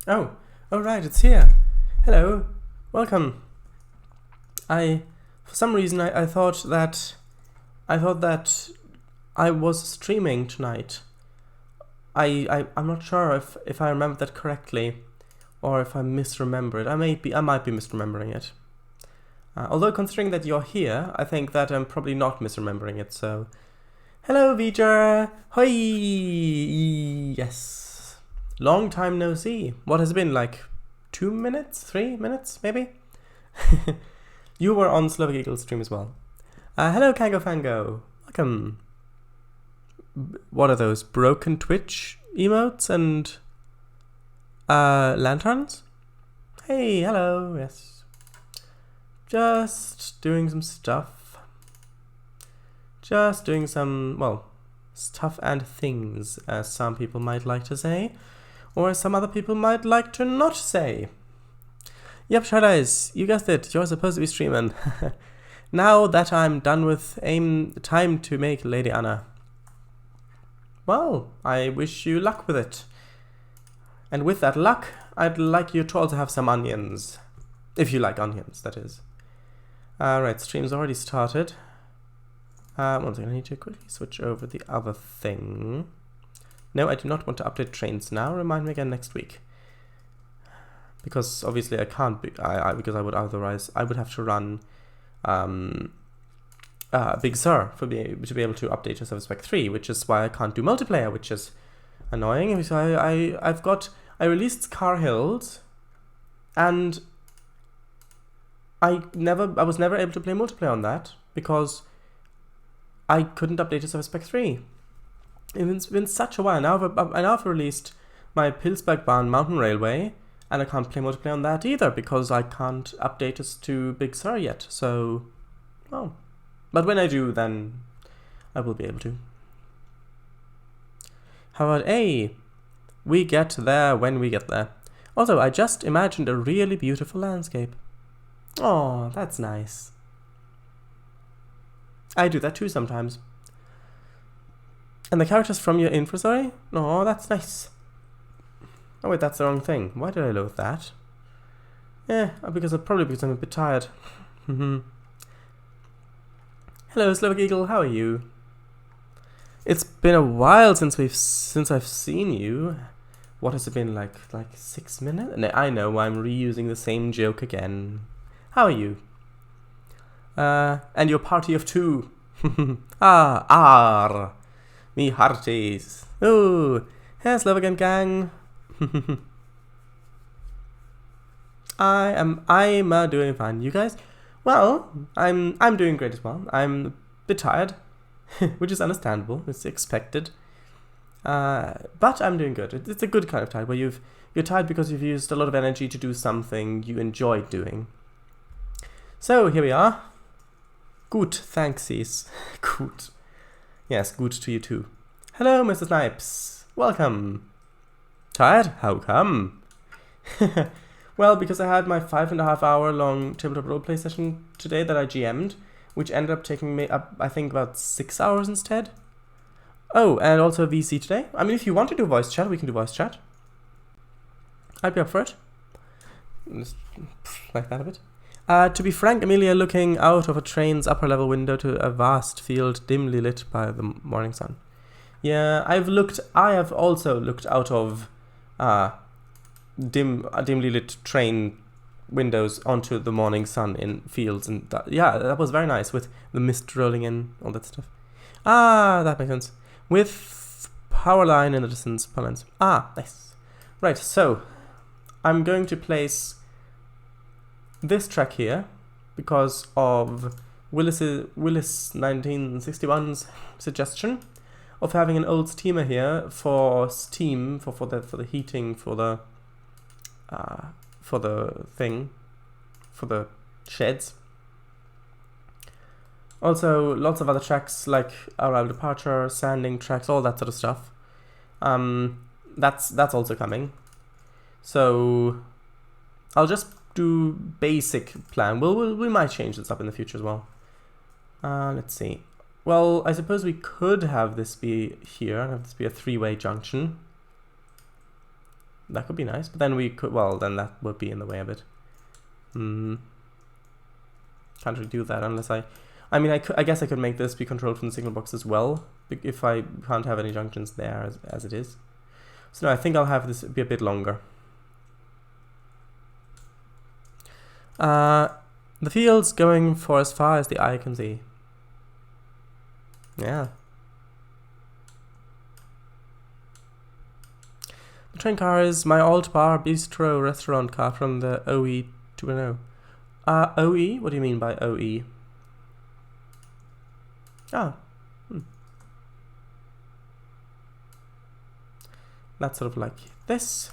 Oh right, it's here. Hello, welcome. For some reason, I thought that I was streaming tonight. I'm not sure if I remember that correctly, or if I misremember it. I might be misremembering it. Although considering that you're here, I think that I'm probably not misremembering it. So, hello, Vijay. Hoi. Yes. Long time no see. What has it been, like 2 minutes, 3 minutes, maybe? You were on Slovak Eagle stream as well. Hello, Kango Fango. Welcome. What are those? Broken Twitch emotes and lanterns? Hey, hello. Yes. Just doing some stuff. Just doing some, well, stuff and things, as some people might like to say, or as some other people might like to not say. Yep, Shadow's, you guessed it, you're supposed to be streaming. Now that I'm done with time to make Lady Anna. Well, I wish you luck with it. And with that luck, I'd like you to also have some onions. If you like onions, that is. Right, stream's already started. One second, I need to quickly switch over the other thing. No, I do not want to update Trainz now. Remind me again next week. Because obviously I can't be, because I would have to run Big Sur to be able to update to Service Pack 3, which is why I can't do multiplayer, which is annoying. So I released Car Hills, and I was never able to play multiplayer on that because I couldn't update to Service Pack 3. It's been such a while. Now I've released my Pillsberg Bahn Mountain Railway, and I can't play multiplayer on that either because I can't update us to Big Sur yet. So, well, but when I do, then I will be able to. How about we get there when we get there. Also, I just imagined a really beautiful landscape. Oh, that's nice. I do that too sometimes. And the characters from your info, sorry? Oh, that's nice. Oh wait, that's the wrong thing. Why did I load that? Because I'm a bit tired. Hello, Slovak Eagle, how are you? It's been a while since I've seen you. What has it been, like 6 minutes? I know, I'm reusing the same joke again. How are you? And your party of 2. Me hearties. Oh, hey, Slovak gang. I'm doing fine. You guys? Well, I'm doing great as well. I'm a bit tired, which is understandable. It's expected. But I'm doing good. It's a good kind of tired where you're tired because you've used a lot of energy to do something you enjoy doing. So here we are. Gut, thanksies. Gut. Yes, good to you too. Hello, Mr. Snipes. Welcome. Tired? How come? Well, because I had my 5.5 hour long tabletop roleplay session today that I GM'd, which ended up taking me up, I think, about 6 hours instead. Oh, and also VC today. I mean, if you want to do voice chat, we can do voice chat. I'd be up for it. Just like that a bit. To be frank, Amelia looking out of a train's upper level window to a vast field dimly lit by the morning sun. Yeah, I have also looked out of dimly lit train windows onto the morning sun in fields, and that was very nice with the mist rolling in, all that stuff. That makes sense. With power line in the distance, power lines. Nice. Right, so I'm going to place this track here because of Willis 1961's suggestion of having an old steamer here for steam for the heating for the sheds. Also, lots of other tracks like arrival departure, sanding tracks, all that sort of stuff. That's also coming. So I'll just do basic plan. We might change this up in the future as well. Let's see. Well, I suppose we could have this be here and have this be a 3-way junction. That could be nice, but then we could, well, then that would be in the way of it. Can't really do that unless I mean, I guess I could make this be controlled from the signal box as well, if I can't have any junctions there as it is. So no, I think I'll have this be a bit longer. The field's going for as far as the eye can see. Yeah. The train car is my alt bar bistro restaurant car from the OE 2.0. OE? What do you mean by OE? Ah. That's sort of like this.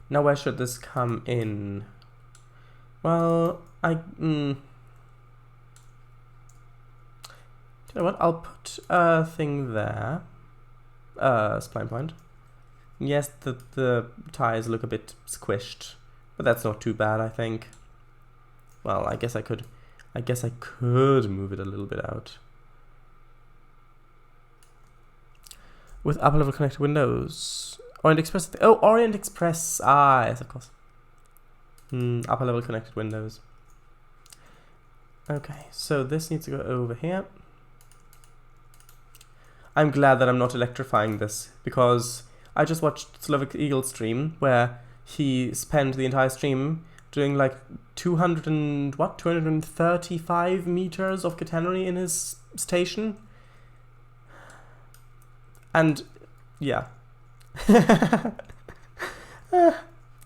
Now where should this come in? Well, you know what? I'll put a thing there. Spline point. Yes, the tires look a bit squished, but that's not too bad, I think. Well, I guess I could move it a little bit out. With upper level connected windows. Orient Express. Oh, Orient Express. Ah, yes, of course. Upper level connected windows. Okay, so this needs to go over here. I'm glad that I'm not electrifying this, because I just watched Slovak Eagle's stream where he spent the entire stream doing like 235 meters of catenary in his station. And yeah.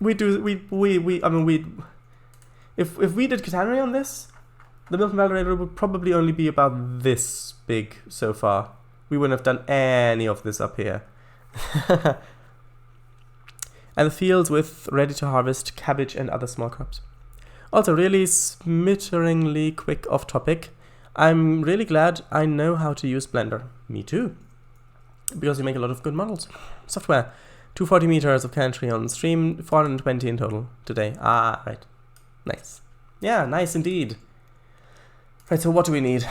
If we did catenary on this, the Milton validator would probably only be about this big so far. We wouldn't have done any of this up here. And the fields with ready to harvest cabbage and other small crops. Also, really smitteringly quick off topic. I'm really glad I know how to use Blender. Me too. Because you make a lot of good models. Software. 240 meters of catenary on stream, 420 in total today. Ah, right. Nice. Yeah, nice indeed. Right, so what do we need?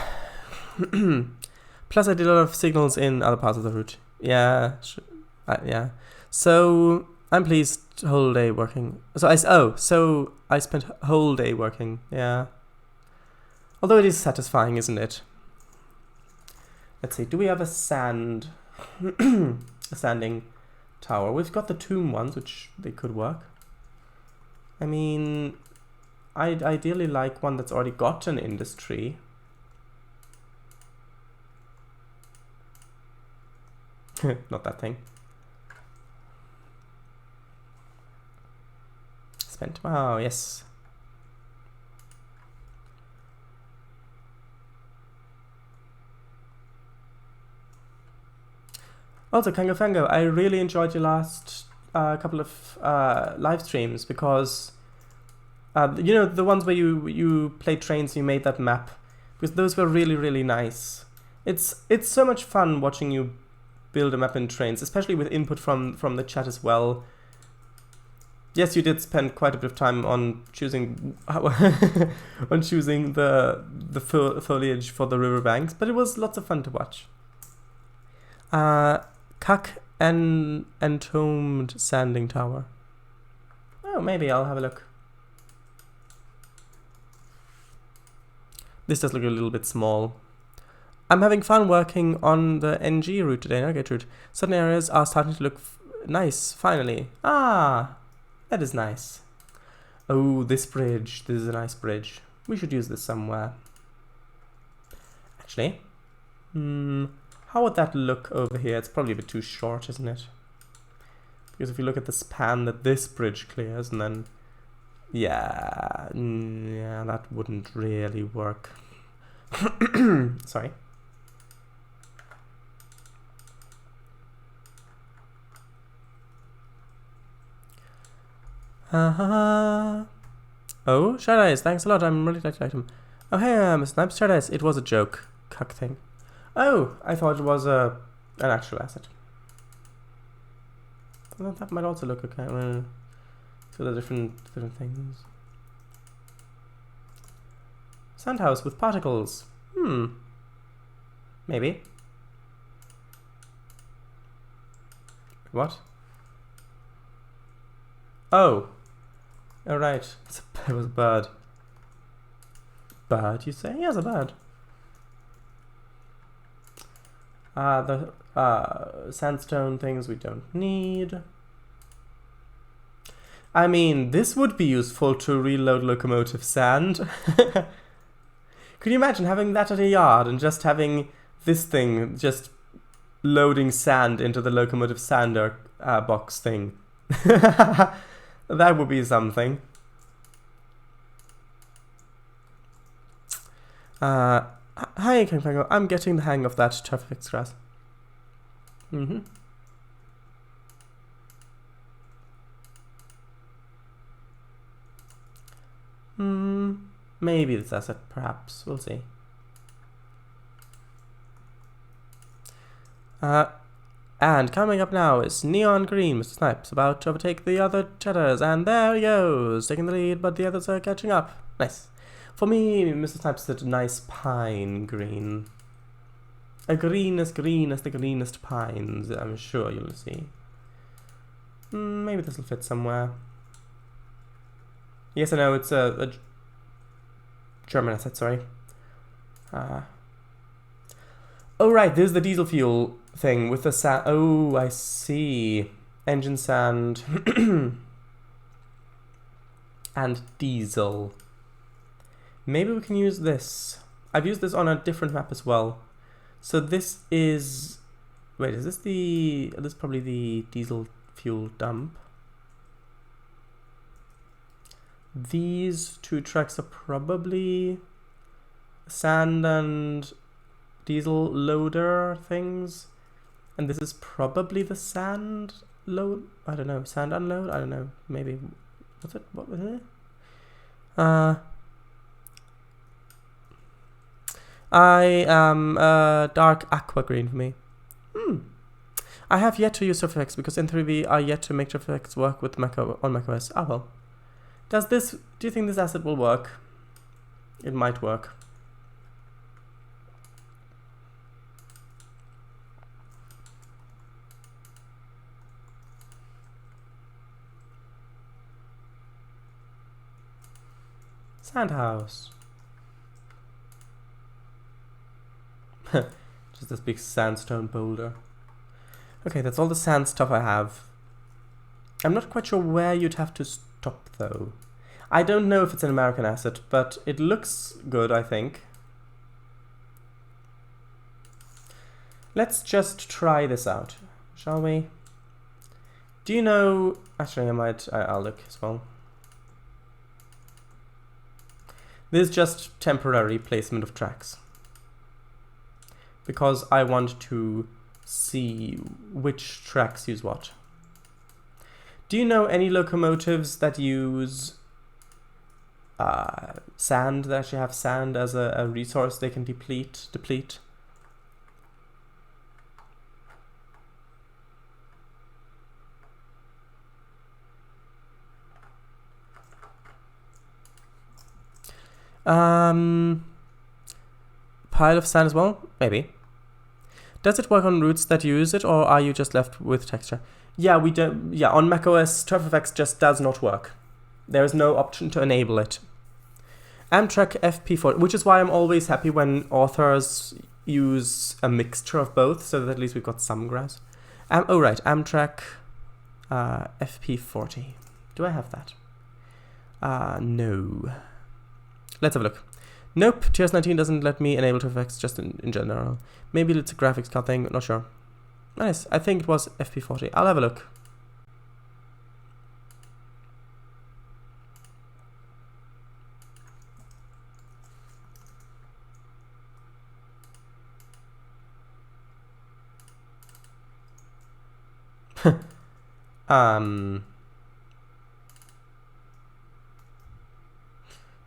Plus I did a lot of signals in other parts of the route. Yeah, yeah. So I'm pleased whole day working. So I spent whole day working. Yeah. Although it is satisfying, isn't it? Let's see. Do we have a sanding tower? We've got the tomb ones, which they could work. I mean, I'd ideally like one that's already got an industry. Not that thing. Spent. Oh, yes. Also, Kangafango, I really enjoyed your last couple of live streams because, you know, the ones where you played Trainz and you made that map, because those were really, really nice. It's so much fun watching you build a map in Trainz, especially with input from the chat as well. Yes, you did spend quite a bit of time on choosing on choosing the foliage for the riverbanks, but it was lots of fun to watch. Cuck and Entombed Sanding Tower. Oh, maybe I'll have a look. This does look a little bit small. I'm having fun working on the NG route today, Navigate route. Certain areas are starting to look nice, finally. Ah, that is nice. Oh, this bridge. This is a nice bridge. We should use this somewhere. Actually, how would that look over here? It's probably a bit too short, isn't it? Because if you look at the span that this bridge clears, and then... yeah, that wouldn't really work. Sorry. Oh, Shad Eyes, thanks a lot. I'm really glad you liked him. Oh, hey, Mr. Snipes, Shad Eyes. It was a joke. Cuck thing. Oh, I thought it was an actual asset. Well, that might also look okay. So the different things. Sandhouse with particles. Maybe. What? Oh. Alright. It was a bird. Bird, you say? Yes, a bird. The sandstone things we don't need. I mean, this would be useful to reload locomotive sand. Could you imagine having that at a yard and just having this thing just loading sand into the locomotive sander box thing? That would be something. Hi, King Fango. I'm getting the hang of that traffic grass. Maybe this asset, perhaps. We'll see. And coming up now is Neon Green, Mr. Snipes, about to overtake the other chatters, and there he goes, taking the lead, but the others are catching up. Nice. For me, Mr. Snipes is a nice pine green. A green as the greenest pines, I'm sure you'll see. Maybe this will fit somewhere. Yes, I know, it's a German asset, sorry. Oh, right, this is the diesel fuel thing with the sand. Oh, I see. Engine sand. And diesel. Maybe we can use this. I've used this on a different map as well. So this is... Wait, is this the... This is probably the diesel fuel dump. These two tracks are probably sand and diesel loader things. And this is probably the sand load. I don't know. Sand unload? I don't know. Maybe. What's it? What was it? I am dark aqua green for me. I have yet to use surf effects because in 3V I yet to make surf effects work with on macOS. Ah well. Do you think this asset will work? It might work. Sandhouse. Just this big sandstone boulder. Okay, that's all the sand stuff I have. I'm not quite sure where you'd have to stop though. I don't know if it's an American asset, but it looks good, I think. Let's just try this out, shall we? Do you know... Actually, I'll look as well. This is just temporary placement of tracks. Because I want to see which tracks use what. Do you know any locomotives that use sand, that actually have sand as a resource they can deplete? Pile of sand as well? Maybe. Does it work on routes that use it, or are you just left with texture? Yeah, we don't. Yeah, on macOS, TurfFX just does not work. There is no option to enable it. Amtrak FP4, which is why I'm always happy when authors use a mixture of both, so that at least we've got some grass. Oh right, Amtrak FP40. Do I have that? No. Let's have a look. Nope, TS19 doesn't let me enable TurfFX just in general. Maybe it's a graphics card thing, not sure. Nice, I think it was FP40. I'll have a look.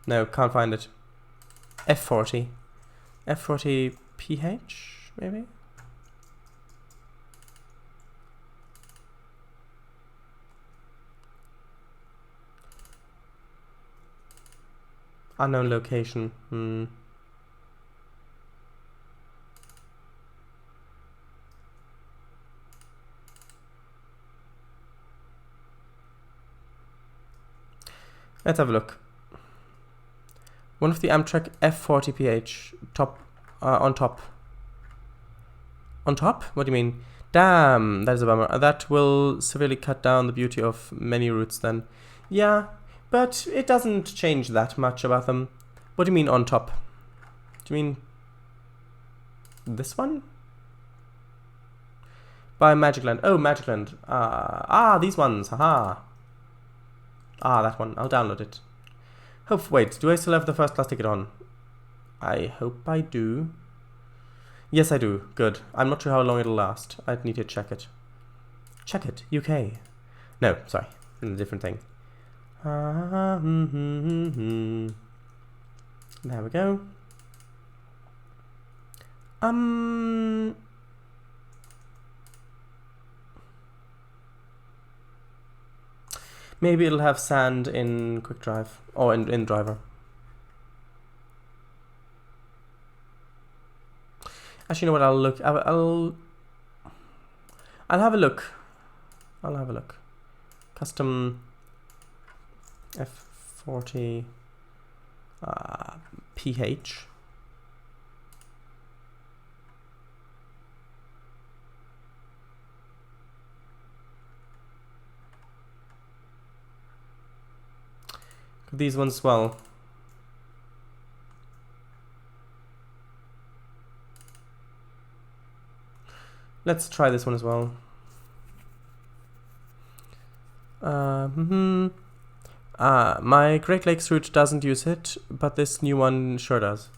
No, can't find it. F40. F40 PH, maybe? Unknown location. Let's have a look. One of the Amtrak F40PH on top. On top? What do you mean? Damn, that is a bummer. That will severely cut down the beauty of many routes then. Yeah, but it doesn't change that much about them. What do you mean on top? Do you mean this one? By Magic Land. Oh, Magic Land. These ones. Haha. That one. I'll download it. Wait, do I still have the first class ticket on? I hope I do. Yes, I do. Good. I'm not sure how long it'll last. I'd need to check it. Check it. UK. No, sorry. A different thing. There we go. Maybe it'll have sand in Quick Drive or in Driver. Actually, you know what? I'll look. I'll have a look. I'll have a look. Custom F40 PH. These ones as well. Let's try this one as well. My Great Lakes route doesn't use it, but this new one sure does.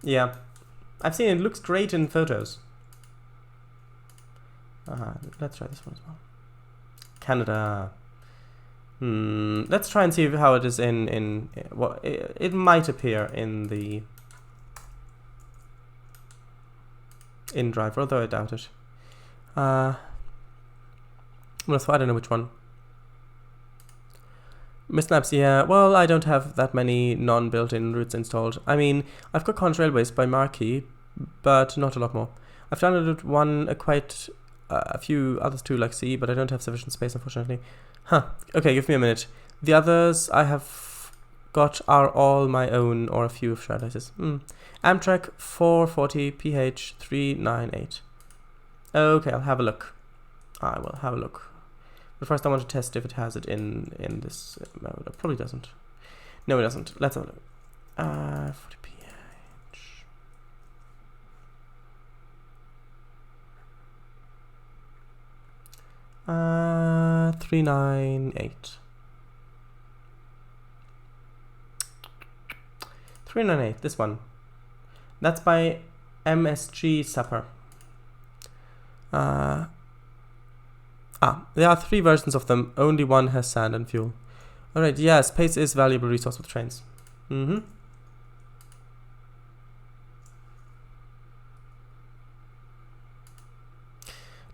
Yeah, I've seen it. It looks great in photos. Let's try this one as well. Canada. Let's try and see how it is in what it might appear in the in Driver, although I doubt it. I don't know which one. Miss Snaps, yeah. Well, I don't have that many non-built-in routes installed. I mean, I've got Conch Railways by Marquee, but not a lot more. I've downloaded quite a few others too, like C, but I don't have sufficient space, unfortunately. Okay, give me a minute. The others I have got are all my own, or a few of Shardizes. Amtrak 440 PH 398. Okay, I'll have a look. I will have a look. But first I want to test if it has it in this mode. It probably doesn't. No, it doesn't. Let's have a look. 40 PH. Uh, 398. 398, this one. That's by MSG Supper. There are 3 versions of them. Only one has sand and fuel. Alright, yeah, space is valuable resource with trains. Learned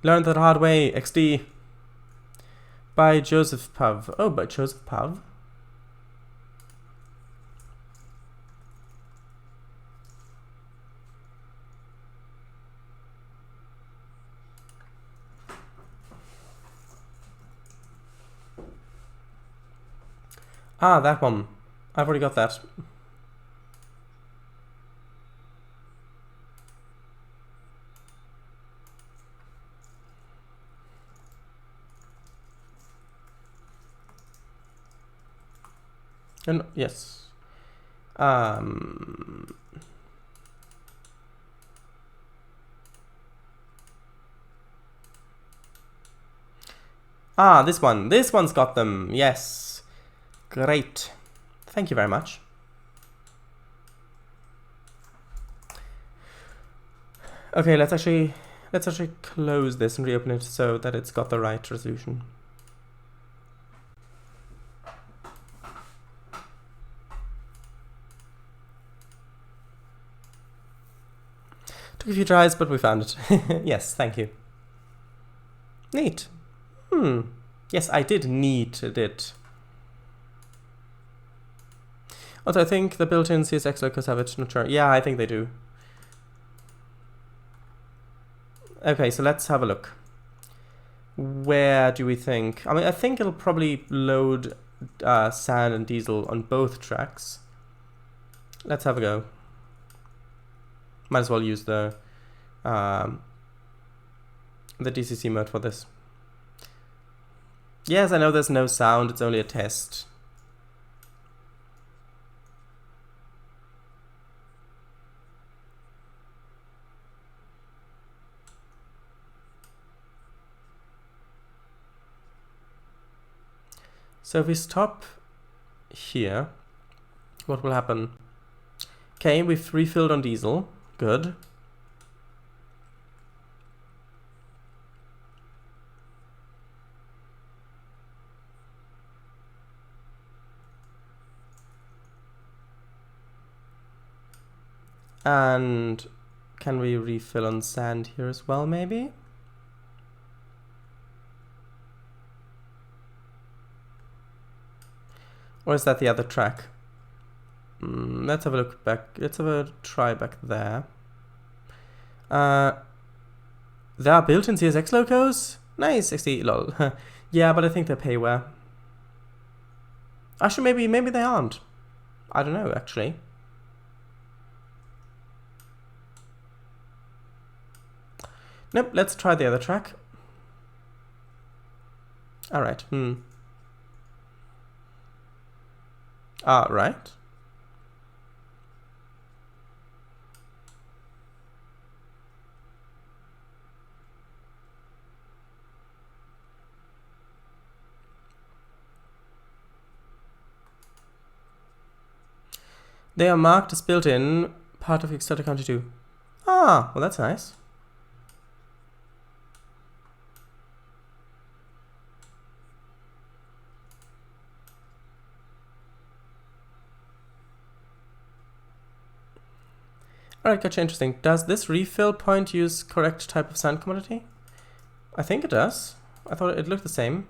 that hard way, XD. By Joseph Pav. Oh, by Joseph Pav? That one. I've already got that. And yes. This one. This one's got them. Yes. Great. Thank you very much. Okay, let's actually close this and reopen it so that it's got the right resolution. Took a few tries, but we found it. Yes, thank you. Neat. Yes, I did need it. Also, I think the built-in CSX locos have it. Not sure. Yeah, I think they do. Okay, so let's have a look. Where do we think? I mean, I think it'll probably load sand and diesel on both tracks. Let's have a go. Might as well use the DCC mode for this. Yes, I know there's no sound, it's only a test. So if we stop here, what will happen? Okay, we've refilled on diesel. Good. And can we refill on sand here as well, maybe? Or is that the other track? Let's have a look back. Let's have a try back there. There are built-in CSX locos? Nice, 60, lol. Yeah, but I think they're payware. Actually, maybe they aren't. I don't know, actually. Nope, let's try the other track. Alright, right. They are marked as built-in, part of Exeter County 2. Ah, well that's nice. Alright, gotcha, interesting. Does this refill point use correct type of sand commodity? I think it does. I thought it looked the same.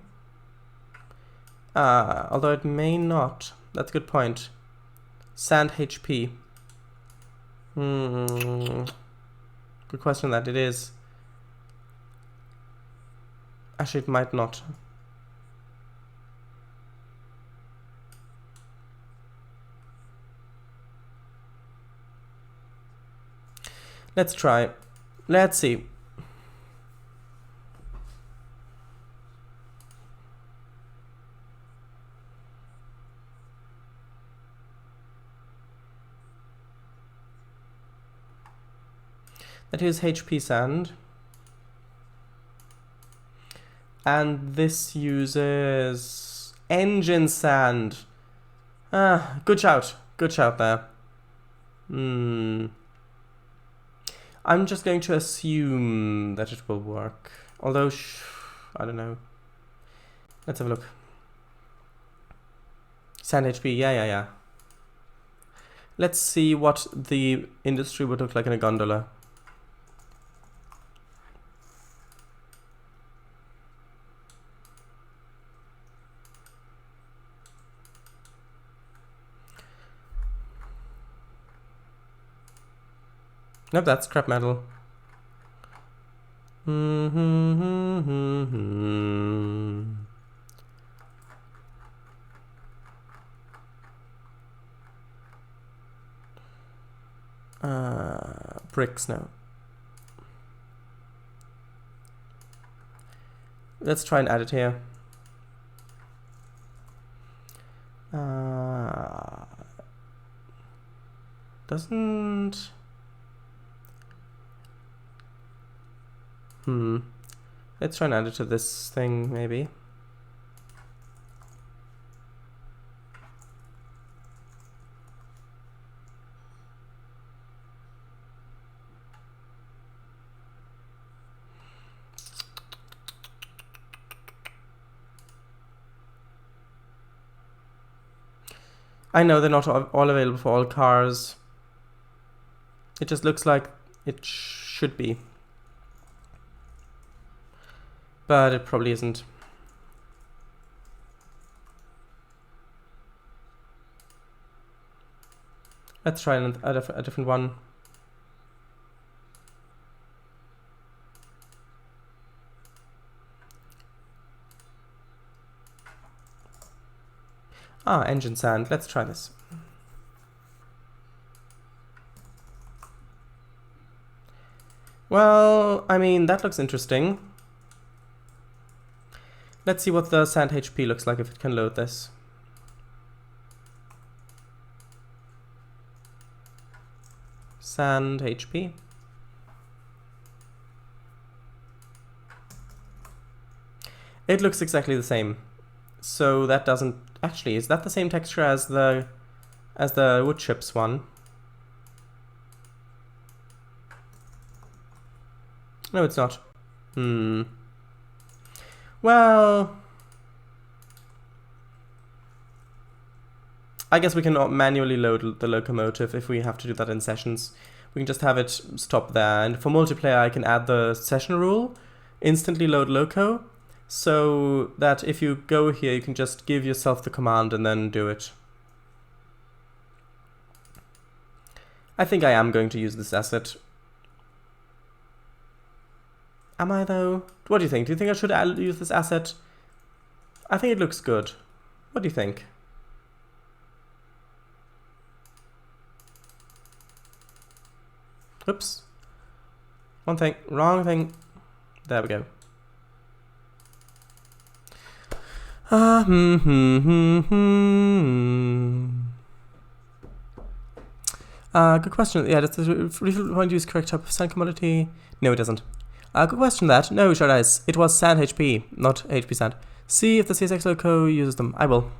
Although it may not. That's a good point. Sand HP. Good question that it is. Actually, it might not. Let's try. Let's see. That is HP sand. And this uses engine sand. Good shout. Good shout there. I'm just going to assume that it will work. Although, I don't know. Let's have a look. Sand HP, yeah. Let's see what the industry would look like in a gondola. Nope, that's scrap metal. Bricks now. Let's try and add it here. Doesn't... Let's try and add it to this thing, maybe. I know they're not all available for all cars. It just looks like it should be. But it probably isn't. Let's try a different one. Ah, engine sand. Let's try this. Well, I mean, that looks interesting. Let's see what the sand HP looks like if it can load this. Sand HP. It looks exactly the same. So that doesn't... Actually, is that the same texture as the wood chips one? No, it's not. Well... I guess we can manually load the locomotive if we have to do that in sessions. We can just have it stop there. And for multiplayer, I can add the session rule, instantly load loco, so that if you go here, you can just give yourself the command and then do it. I think I am going to use this asset. Am I though? What do you think? Do you think I should use this asset? I think it looks good. What do you think? Oops. One thing. Wrong thing. There we go. Good question. Yeah, does the refill point use correct type of sand commodity? No, it doesn't. Good question that. No, sure does. It was sand HP, not HP sand. See if the CSX loco uses them. I will.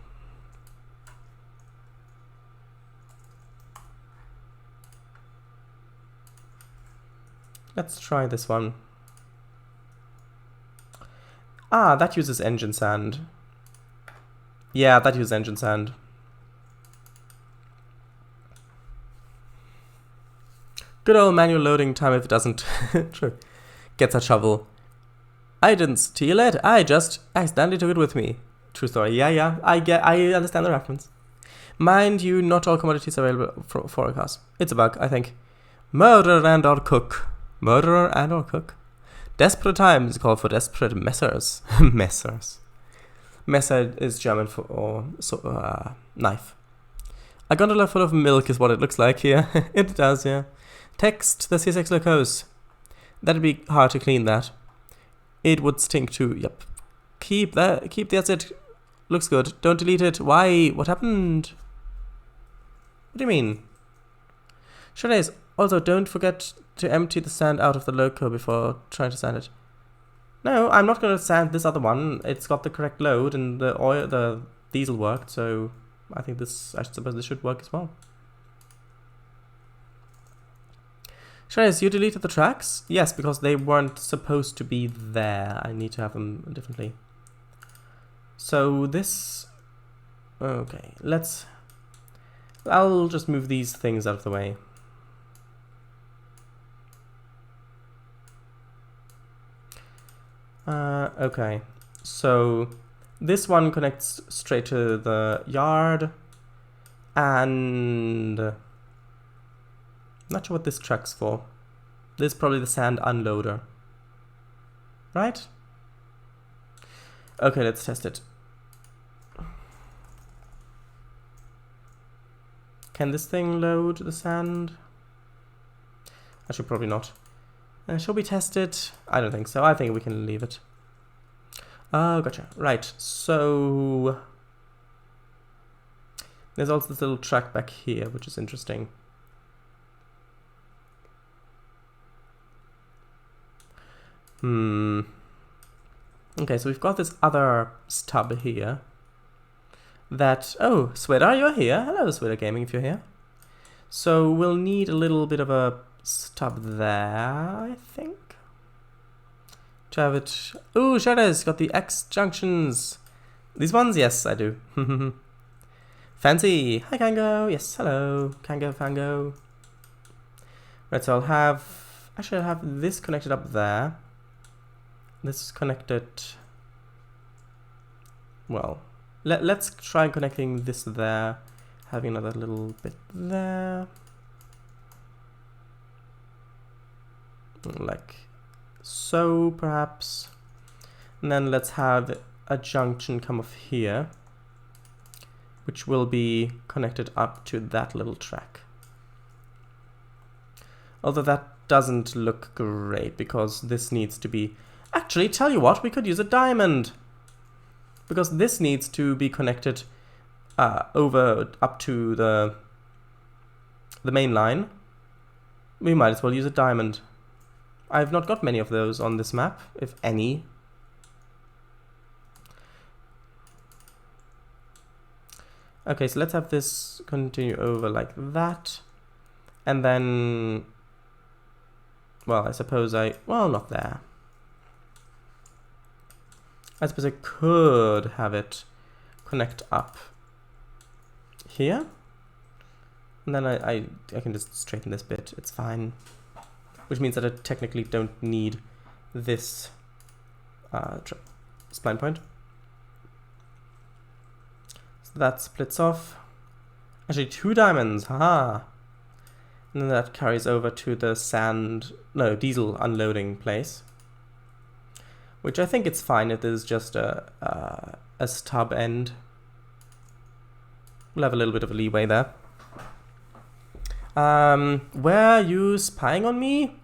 Let's try this one. Ah, that uses engine sand. Yeah, that uses engine sand. Good old manual loading time if it doesn't. True. Gets a shovel. I didn't steal it, I just accidentally took it with me. True story. Yeah, I understand the reference. Mind you, not all commodities are available for a cars. It's a bug, I think. Murderer and or cook. Murderer and or cook. Desperate times call for desperate messers. Messers. Messer is German for knife. A gondola full of milk is what it looks like here. It does, yeah. Text the CSX locos. That'd be hard to clean that. It would stink too. Yep. Keep the asset. Looks good. Don't delete it. Why? What happened? What do you mean? Sure is. Also, don't forget to empty the sand out of the loco before trying to sand it. No, I'm not going to sand this other one. It's got the correct load and the diesel worked, so I think this, I suppose this should work as well. Trainz, you deleted the tracks? Yes, because they weren't supposed to be there. I need to have them differently. So this... Okay, I'll just move these things out of the way. Okay, so this one connects straight to the yard, and not sure what this track's for. This is probably the sand unloader, right? Okay, let's test it. Can this thing load the sand? Actually, probably not. Shall we test it? I don't think so. I think we can leave it. Oh, gotcha. Right, so... There's also this little track back here, which is interesting. Okay, so we've got this other stub here. That... Oh, Sweater, you're here. Hello, Sweater Gaming, if you're here. So we'll need a little bit of a stub there, I think. To have it... Ooh, Shadow's got the X junctions. These ones? Yes, I do. Fancy. Hi, Kango. Yes, hello. Kango, Fango. Right, so I'll have... Actually, I'll have this connected up there. This is connected... Well, let's try connecting this there. Having another little bit there. Like so, perhaps. And then let's have a junction come off here. which will be connected up to that little track. Although that doesn't look great because this needs to be... Actually, tell you what, we could use a diamond. Because this needs to be connected over up to the main line. We might as well use a diamond. I've not got many of those on this map, if any. Okay, so let's have this continue over like that. And then... Well, I suppose well, not there. I suppose I could have it connect up here. And then I can just straighten this bit. It's fine. Which means that I technically don't need this spline point. So that splits off. Actually, 2 diamonds. Haha. And then that carries over to the diesel unloading place. Which I think it's fine if there's just a stub end. We'll have a little bit of a leeway there. Were you spying on me?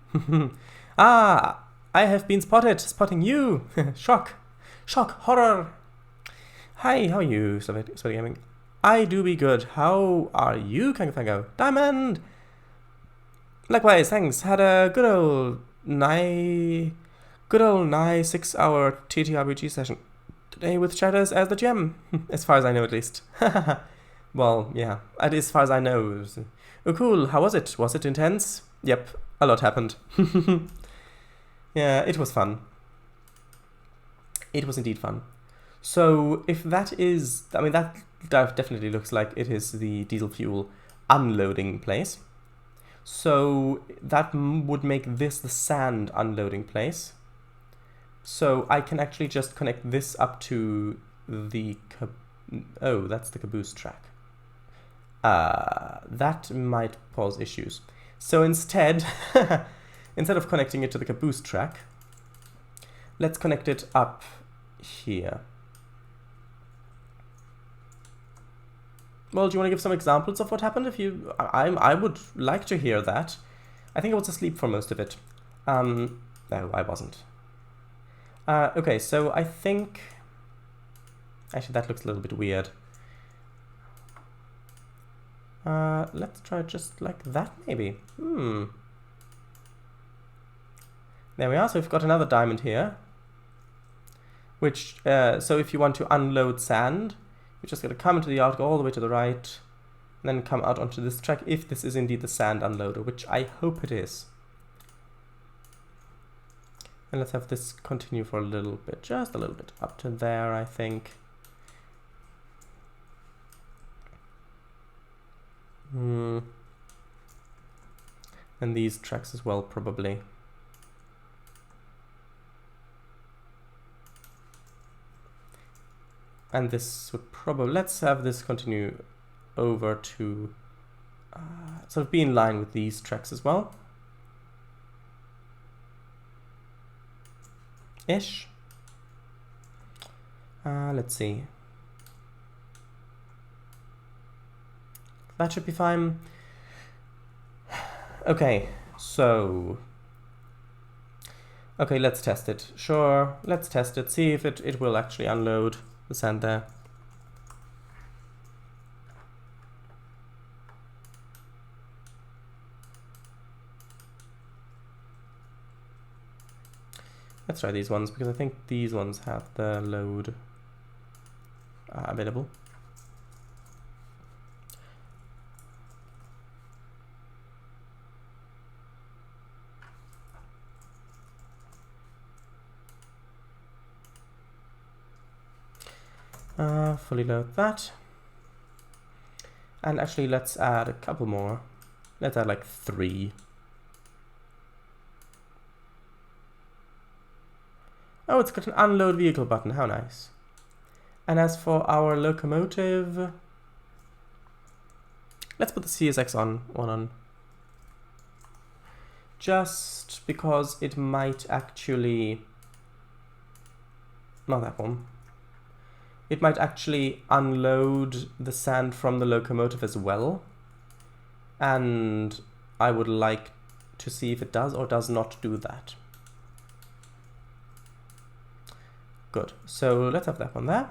Ah, I have been spotting you. Shock, horror. Hi, how are you, Sweaty Gaming? I do be good. How are you, Kangafango? Diamond! Likewise, thanks. Had a good old nigh 6-hour TTRPG session today with chatters as the gem, as far as I know at least. Well, yeah, as far as I know. Oh, cool. How was it? Was it intense? Yep, a lot happened. Yeah, it was fun. It was indeed fun. So, if that is... I mean, that definitely looks like it is the diesel fuel unloading place. So, that would make this the sand unloading place. So, I can actually just connect this up to the... Oh, that's the caboose track. That might cause issues. So instead, instead of connecting it to the caboose track, let's connect it up here. Well, do you want to give some examples of what happened? I would like to hear that. I think I was asleep for most of it. No, I wasn't. Okay, so I think... Actually, that looks a little bit weird. Let's try just like that, maybe. There we are. So we've got another diamond here. Which, so if you want to unload sand, you're just going to come into the yard, go all the way to the right, and then come out onto this track, if this is indeed the sand unloader, which I hope it is. And let's have this continue for a little bit, just a little bit, up to there, I think. And these tracks as well, probably. And this would probably... Let's have this continue over to... sort of be in line with these tracks as well. Ish. Let's see. That should be fine. Okay, so... Okay, let's test it. Sure, let's test it. See if it will actually unload the sand there. Let's try these ones, because I think these ones have the load available. Fully load that. And actually, let's add a couple more. Let's add like 3. Oh, it's got an unload vehicle button. How nice. And as for our locomotive, let's put the CSX one on. Just because it might actually... Not that one. it might actually unload the sand from the locomotive as well. And I would like to see if it does or does not do that. Good. So let's have that one there.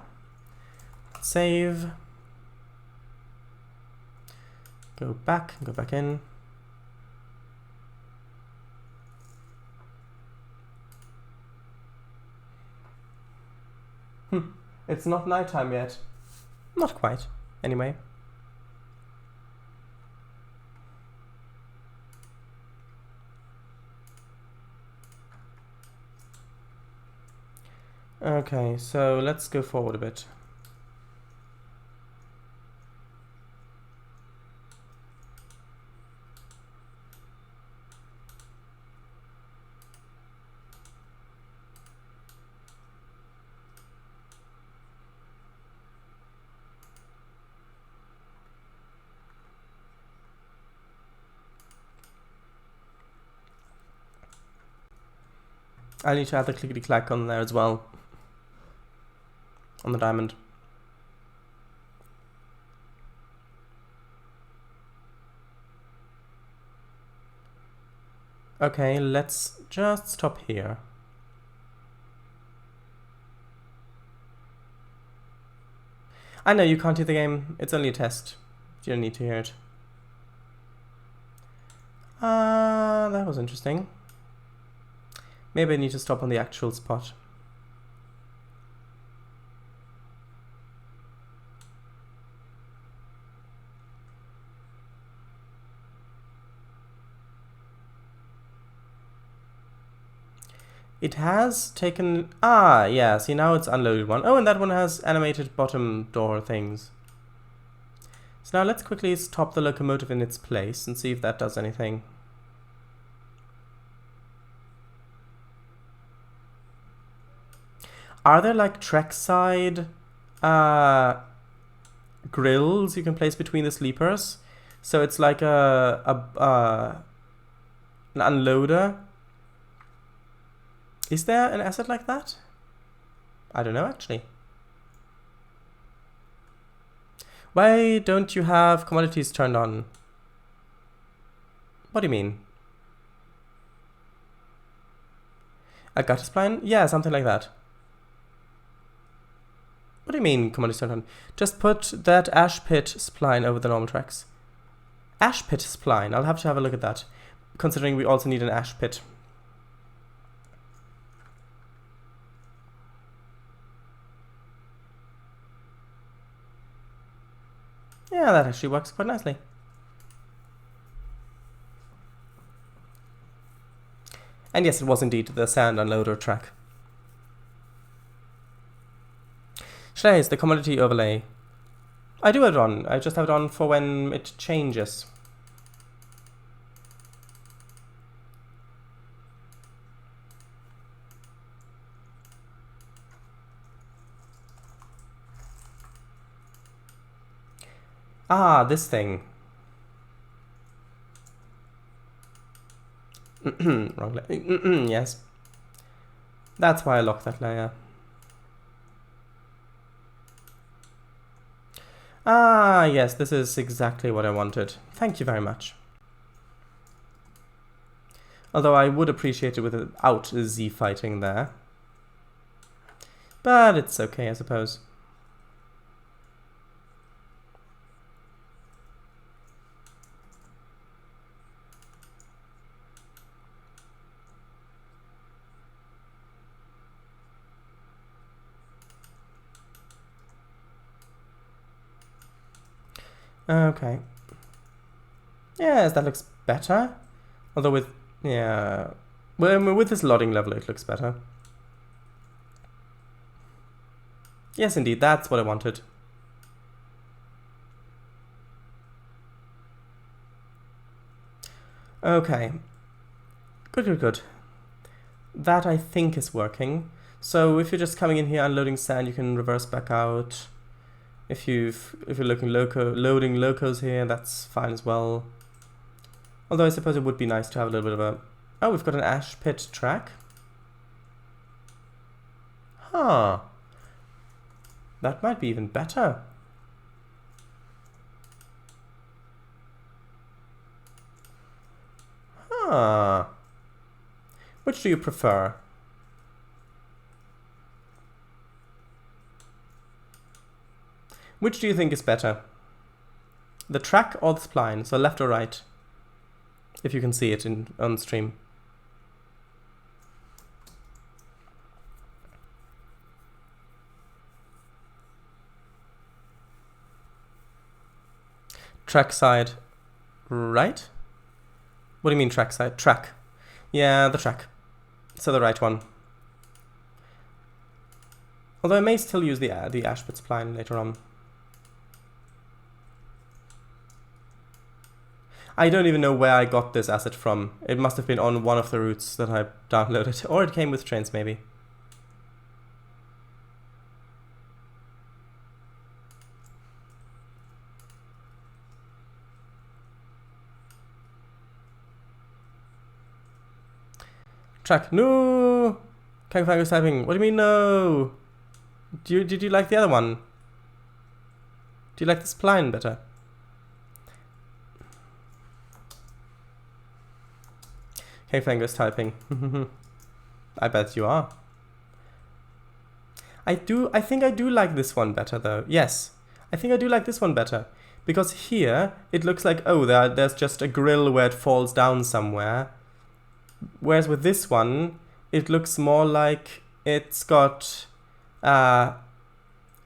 Save. Go back in. It's not nighttime yet. Not quite, anyway. Okay, so let's go forward a bit. I need to add the clickety-clack on there as well. On the diamond. Okay, let's just stop here. I know you can't hear the game. It's only a test. You don't need to hear it. That was interesting. Maybe I need to stop on the actual spot. It has taken... Ah, yeah, see now it's unloaded one. Oh, and that one has animated bottom door things. So now let's quickly stop the locomotive in its place and see if that does anything. Are there like trackside grills you can place between the sleepers? So it's like an unloader. Is there an asset like that? I don't know actually. Why don't you have commodities turned on? What do you mean? A gutter spline? Yeah, something like that. What do you mean commodities turned on? Just put that ash pit spline over the normal tracks. Ash pit spline, I'll have to have a look at that. Considering we also need an ash pit. Yeah, that actually works quite nicely. And yes, it was indeed the sand unloader track. Should I use the commodity overlay? I do have it on. I just have it on for when it changes. Ah, this thing. Wrong layer. Yes. That's why I locked that layer. Ah, yes, this is exactly what I wanted. Thank you very much. Although I would appreciate it without Z fighting there. But it's okay, I suppose. Okay. Yes, that looks better. Although with, yeah, well, with this loading level it looks better. Yes, indeed, that's what I wanted. Okay. Good, good, good. That I think is working. So if you're just coming in here unloading sand, you can reverse back out. If you're loading locos here, that's fine as well. Although I suppose it would be nice to have a little bit of a... Oh, we've got an ash pit track. Huh. That might be even better. Huh. Which do you prefer? Which do you think is better? The track or the spline? So left or right? If you can see it on stream. Track side, right? What do you mean track side? Track. Yeah, the track. So the right one. Although I may still use the Ashbit spline later on. I don't even know where I got this asset from. It must have been on one of the routes that I downloaded. Or it came with Trainz, maybe. Track. No! Kang Fang is typing. What do you mean no? Did you like the other one? Do you like the spline better? Kang Fang is typing. I bet you are. I think I do like this one better though. Yes. I think I do like this one better. Because here it looks like, oh, there's just a grill where it falls down somewhere. Whereas with this one, it looks more like it's got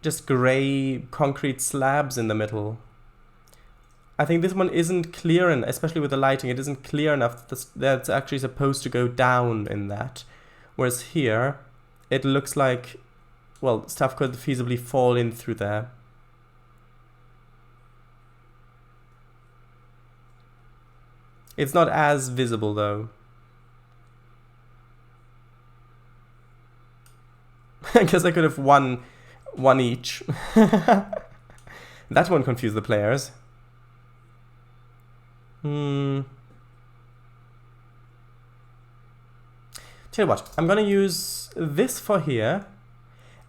just grey concrete slabs in the middle. I think this one isn't clear, and especially with the lighting, it isn't clear enough that it's actually supposed to go down in that. Whereas here, it looks like, well, stuff could feasibly fall in through there. It's not as visible though. I guess I could have won each. That won't confuse the players. Tell you what, I'm going to use this for here,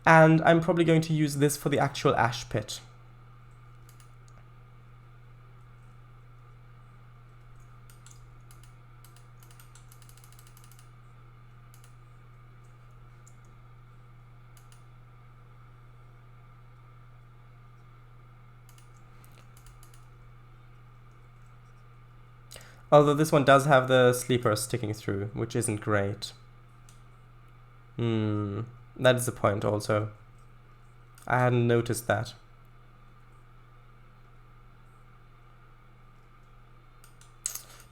and I'm probably going to use this for the actual ash pit. Although this one does have the sleeper sticking through, which isn't great. That is the point also. I hadn't noticed that.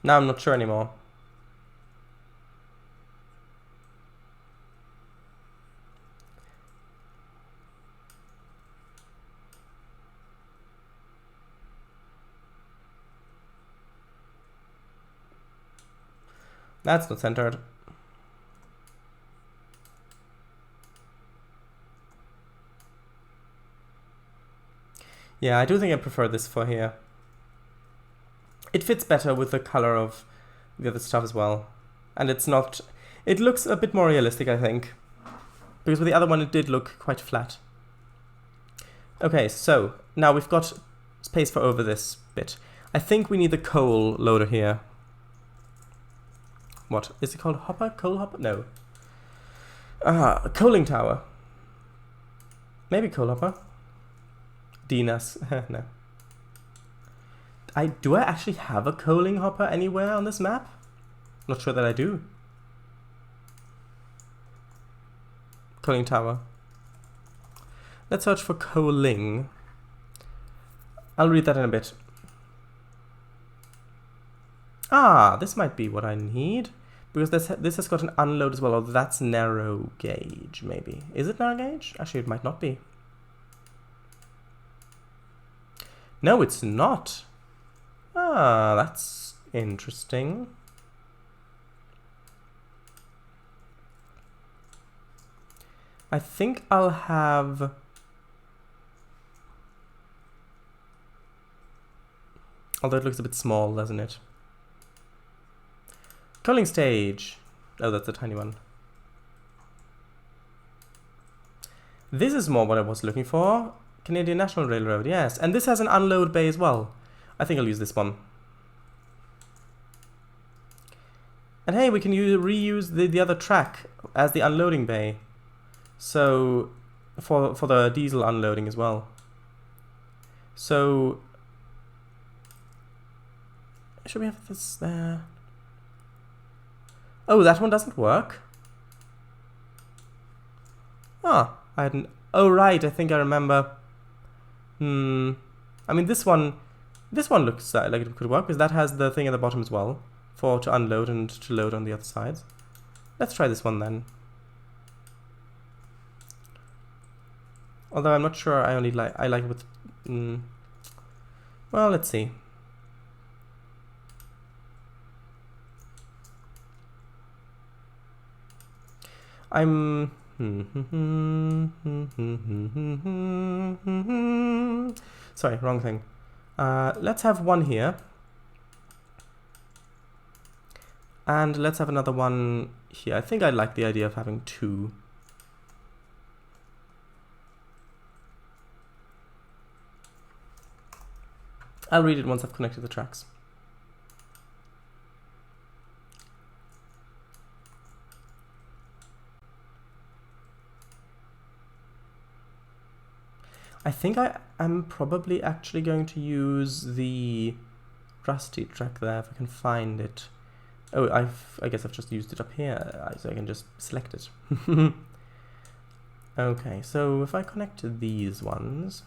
Now I'm not sure anymore. That's not centered. Yeah, I do think I prefer this for here. It fits better with the color of the other stuff as well. And it's not... It looks a bit more realistic, I think. Because with the other one it did look quite flat. Okay, so now we've got space for over this bit. I think we need the coal loader here. What? Is it called hopper? Coal hopper? No. Coaling tower. Maybe coal hopper. Dinas. No. Do I actually have a coaling hopper anywhere on this map? Not sure that I do. Coaling tower. Let's search for coaling. I'll read that in a bit. Ah, this might be what I need. Because this has got an unload as well, although that's narrow gauge, maybe. Is it narrow gauge? Actually, it might not be. No, it's not. Ah, that's interesting. I think I'll have... Although it looks a bit small, doesn't it? Coaling stage. Oh, that's a tiny one. This is more what I was looking for. Canadian National Railroad, yes. And this has an unload bay as well. I think I'll use this one. And hey, we can reuse the other track as the unloading bay. So, for the diesel unloading as well. So, should we have this there? Oh, that one doesn't work. Ah, I hadn't. Oh, right, I think I remember. I mean, this one looks like it could work because that has the thing at the bottom as well to unload and to load on the other sides. Let's try this one then. Although I'm not sure I like it with. Well, let's see. I'm. Sorry, wrong thing. Let's have one here. And let's have another one here. I think I like the idea of having two. I'll read it once I've connected the tracks. I think I'm probably actually going to use the rusty track there if I can find it. Oh, I guess I've just used it up here, so I can just select it. Okay, so if I connect these ones...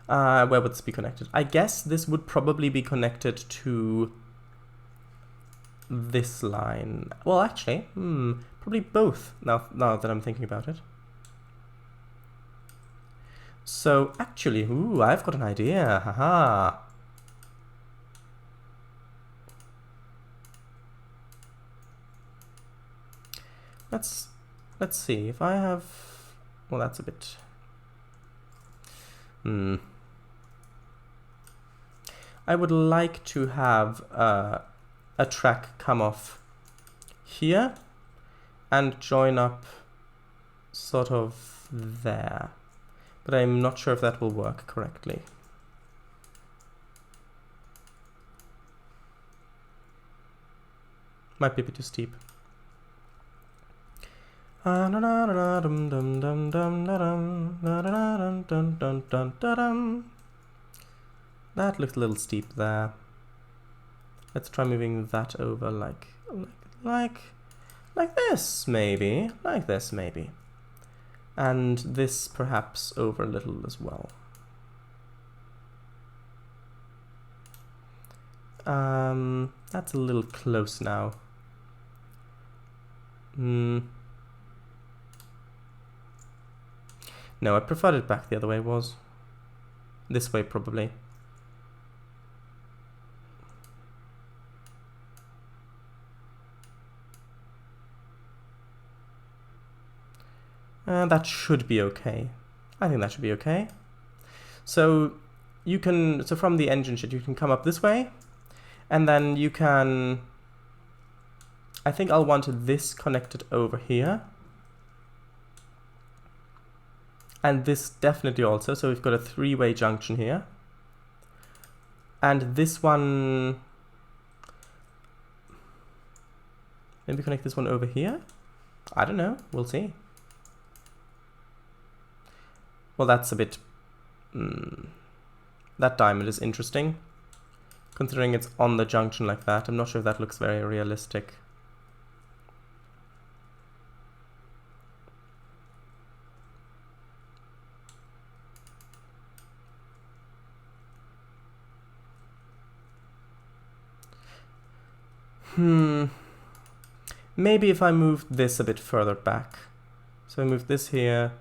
where would this be connected? I guess this would probably be connected to this line. Well, actually, probably both, now that I'm thinking about it. So, actually, ooh, I've got an idea, haha. Let's see, if I have... Well, that's a bit... I would like to have a track come off here and join up sort of there. But I'm not sure if that will work correctly. Might be a bit too steep. That looks a little steep there. Let's try moving that over like this maybe, like this maybe. And this perhaps over a little as well. That's a little close now. No, I preferred it back the other way was. This way probably. That should be okay. I think that should be okay. So you can, so from the engine shed, you can come up this way, and then you can, I think I'll want this connected over here. And this definitely also, so we've got a three-way junction here. And this one, maybe connect this one over here? I don't know, we'll see. Well, that's a bit... that diamond is interesting, considering it's on the junction like that. I'm not sure if that looks very realistic. Maybe if I moved this a bit further back. So I moved this here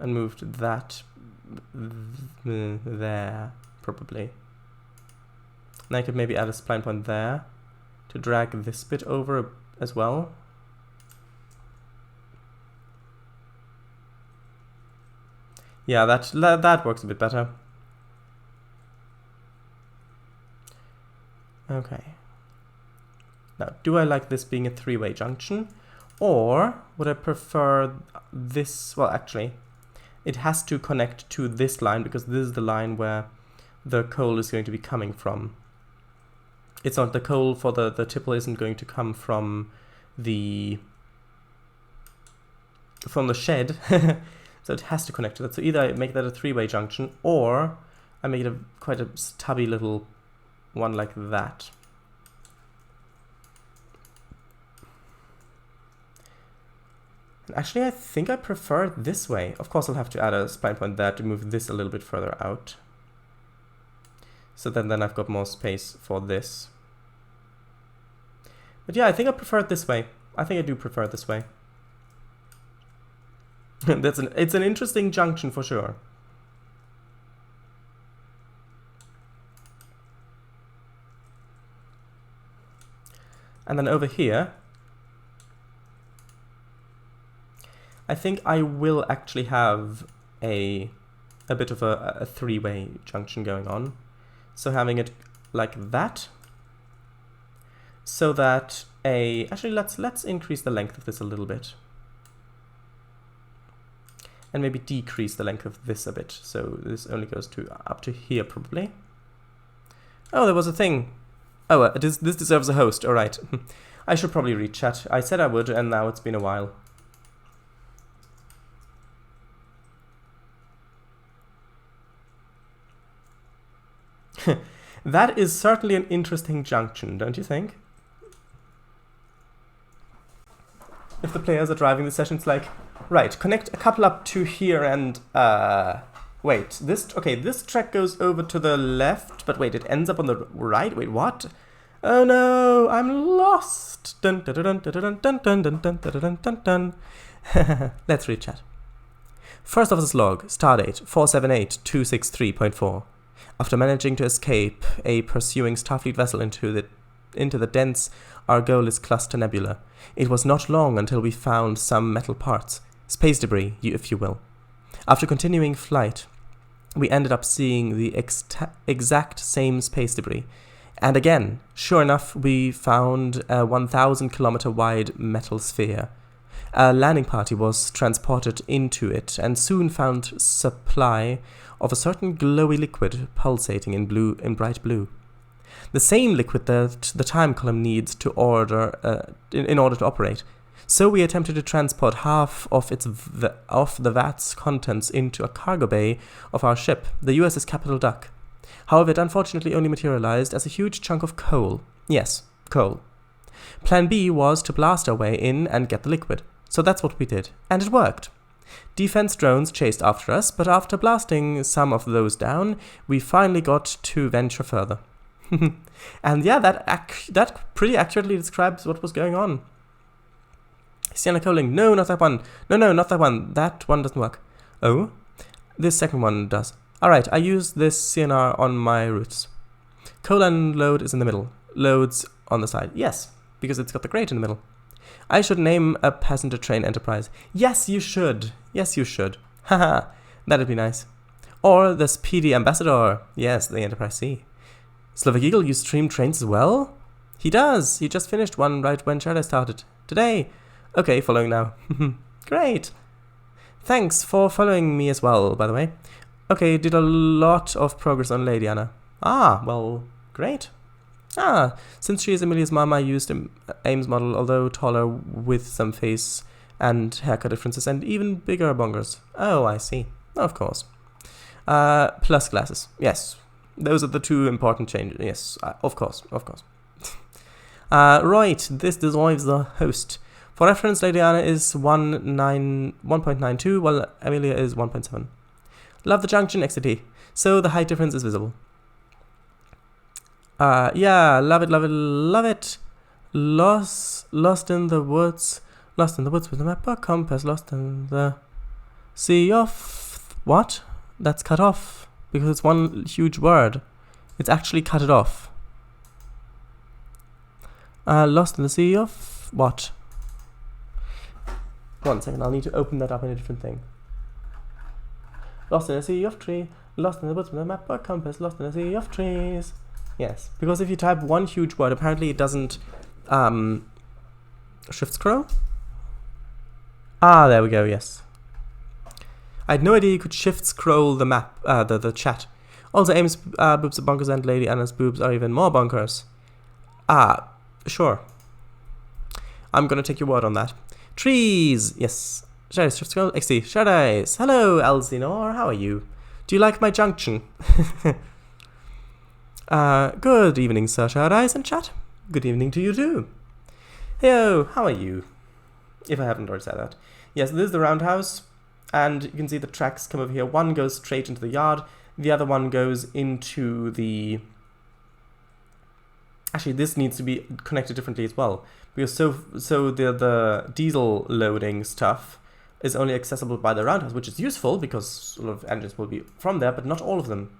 and moved that there, probably. And I could maybe add a spline point there to drag this bit over as well. Yeah, that works a bit better. Okay. Now, do I like this being a three-way junction? Or would I prefer this? Well, actually, it has to connect to this line because this is the line where the coal is going to be coming from. It's not the coal for the tipple isn't going to come from the shed. So it has to connect to that. So either I make that a three-way junction, or I make it quite a stubby little one like that. And actually, I think I prefer it this way. Of course, I'll have to add a spline point there to move this a little bit further out. So then I've got more space for this. But yeah, I think I prefer it this way. I think I do prefer it this way. It's an interesting junction for sure. And then over here, I think I will actually have a bit of a three-way junction going on. So having it like that, so that actually let's increase the length of this a little bit. And maybe decrease the length of this a bit. So this only goes up to here probably. Oh, there was a thing. Oh, this deserves a host. All right. I should probably read chat. I said I would, and now it's been a while. That is certainly an interesting junction, don't you think? If the players are driving the session, it's like, right, connect a couple up to here and, wait, this track goes over to the left, but wait, it ends up on the right? Wait, what? Oh no, I'm lost! Dun dun dun dun dun dun dun dun dun dun dun dun. Let's read chat. First officer's log, stardate 478-263.4. After managing to escape a pursuing Starfleet vessel into the dense Argolis cluster nebula, it was not long until we found some metal parts, space debris, if you will. After continuing flight, we ended up seeing the exact same space debris. And again, sure enough, we found a 1,000-kilometer wide metal sphere. A landing party was transported into it and soon found supply of a certain glowy liquid pulsating in bright blue. The same liquid that the time column needs in order to operate. So we attempted to transport half of the vat's contents into a cargo bay of our ship, the USS Capital Duck. However, it unfortunately only materialized as a huge chunk of coal. Yes, coal. Plan B was to blast our way in and get the liquid. So that's what we did. And it worked. Defense drones chased after us, but after blasting some of those down, we finally got to venture further. And yeah, that pretty accurately describes what was going on. Sienna Coling, no, not that one. No, not that one. That one doesn't work. Oh, this second one does. Alright, I use this CNR on my routes. Coal and load is in the middle. Loads on the side. Yes, because it's got the grate in the middle. I should name a passenger train enterprise. Yes, you should. Yes, you should. Haha, that'd be nice. Or the Speedy Ambassador. Yes, the Enterprise C. Slovak Eagle, you stream Trainz as well? He does. He just finished one right when Shadow started. Today. Okay, following now. Great. Thanks for following me as well, by the way. Okay, did a lot of progress on Lady Anna. Ah, well, great. Ah, since she is Amelia's mom, I used Ames model, although taller, with some face and haircut differences and even bigger bongers. Oh, I see. Of course. Plus glasses. Yes. Those are the two important changes. Yes, of course. Right, this deserves the host. For reference, Lady Anna is 1.92, while Amelia is 1.7. Love the junction, XT. So the height difference is visible. Yeah, love it. Lost in the woods with a map or compass, lost in the sea of... What? That's cut off, because it's one huge word. It's actually cut it off. Lost in the sea of... What? 1 second, I'll need to open that up in a different thing. Lost in a sea of trees, lost in the woods with a map or compass, lost in a sea of trees. Yes, because if you type one huge word, apparently it doesn't Shift scroll? Ah, there we go, yes. I had no idea you could shift scroll the map, the chat. Also, Amy's boobs are bonkers and Lady Anna's boobs are even more bonkers. Ah, sure. I'm gonna take your word on that. Trees, yes. Shadows, shift scroll, XD. Shadows, hello, Elsinore, how are you? Do you like my junction? Good evening, Sir Shadows and chat. Good evening to you too. Heyo, how are you? If I haven't already said that. Yes, this is the roundhouse, and you can see the tracks come over here. One goes straight into the yard, the other one goes into the... Actually, this needs to be connected differently as well, because so the diesel loading stuff is only accessible by the roundhouse, which is useful because a lot of engines will be from there, but not all of them.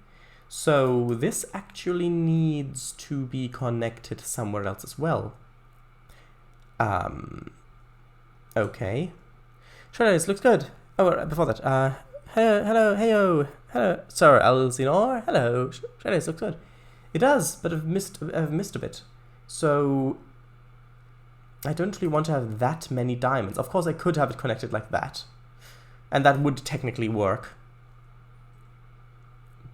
So this actually needs to be connected somewhere else as well. Okay. Shadows, looks good. Oh, before that, hello, Sir Elsinore, hello. Shadows, looks good. It does, but I've missed a bit. So I don't really want to have that many diamonds. Of course, I could have it connected like that, and that would technically work.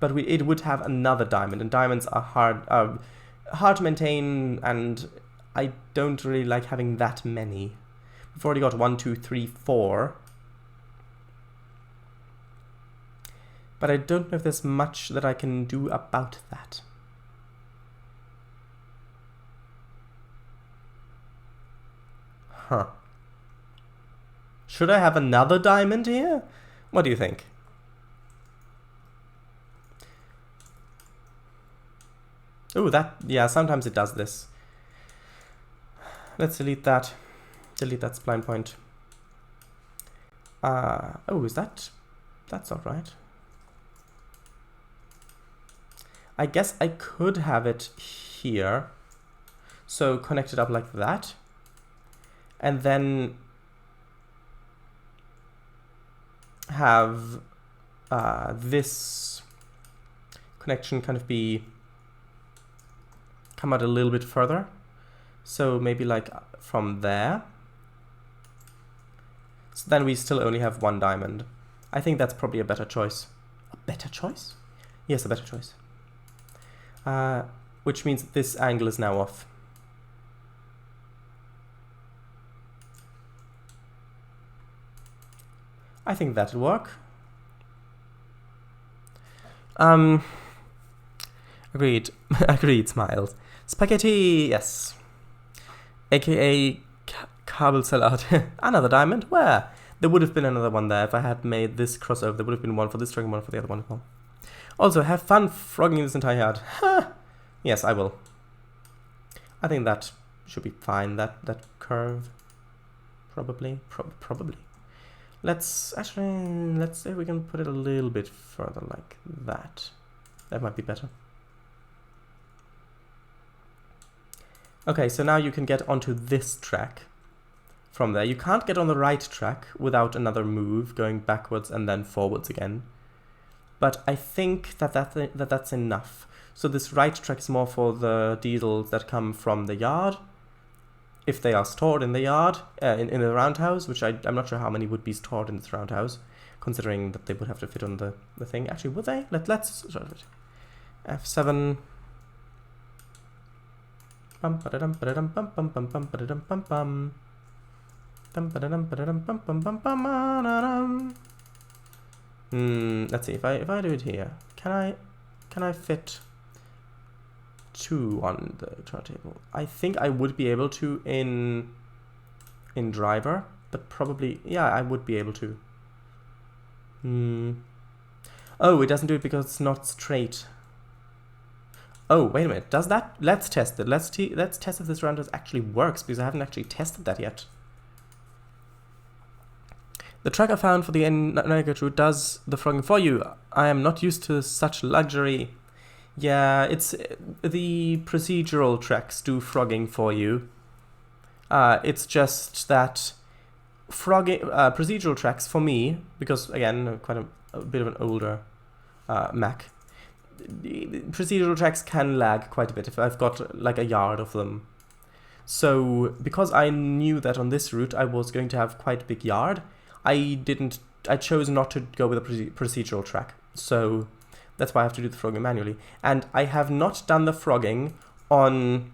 But it would have another diamond, and diamonds are hard to maintain, and I don't really like having that many. We've already got 1, 2, 3, 4. But I don't know if there's much that I can do about that. Huh. Should I have another diamond here? What do you think? Oh, yeah, sometimes it does this. Let's delete that. Delete that spline point. Oh, is that... That's not right. I guess I could have it here. So connect it up like that. And then have this connection kind of come out a little bit further. So maybe like from there. So then we still only have 1 diamond. I think that's probably a better choice. A better choice? Yes, a better choice. Which means this angle is now off. I think that'll work. Agreed. Agreed, smiles. Spaghetti, yes. AKA Kabel salad. Another diamond? Where? There would have been another one there if I had made this crossover. There would have been one for this track and one for the other one as well. Also, have fun frogging this entire yard. Yes, I will. I think that should be fine. That curve. Probably. Probably. Let's see if we can put it a little bit further like that. That might be better. Okay, so now you can get onto this track from there. You can't get on the right track without another move, going backwards and then forwards again. But I think that's enough. So this right track is more for the diesels that come from the yard, if they are stored in the yard, in the roundhouse, which I'm not sure how many would be stored in this roundhouse, considering that they would have to fit on the thing. Actually, would they? Let's start it. F7. Let's see if I do it here. Can I fit 2 on the turntable? I think I would be able to in driver, but probably yeah, I would be able to. Oh, it doesn't do it because it's not straight. Oh, wait a minute. Does that? Let's test it. Let's test if this roundhouse actually works, because I haven't actually tested that yet. The track I found for the navigate route does the frogging for you. I am not used to such luxury. Yeah, it's the procedural tracks do frogging for you. It's just that procedural tracks for me, because again, quite a bit of an older Mac. Procedural tracks can lag quite a bit if I've got like a yard of them. So because I knew that on this route I was going to have quite a big yard, I chose not to go with a procedural track. So that's why I have to do the frogging manually. And I have not done the frogging on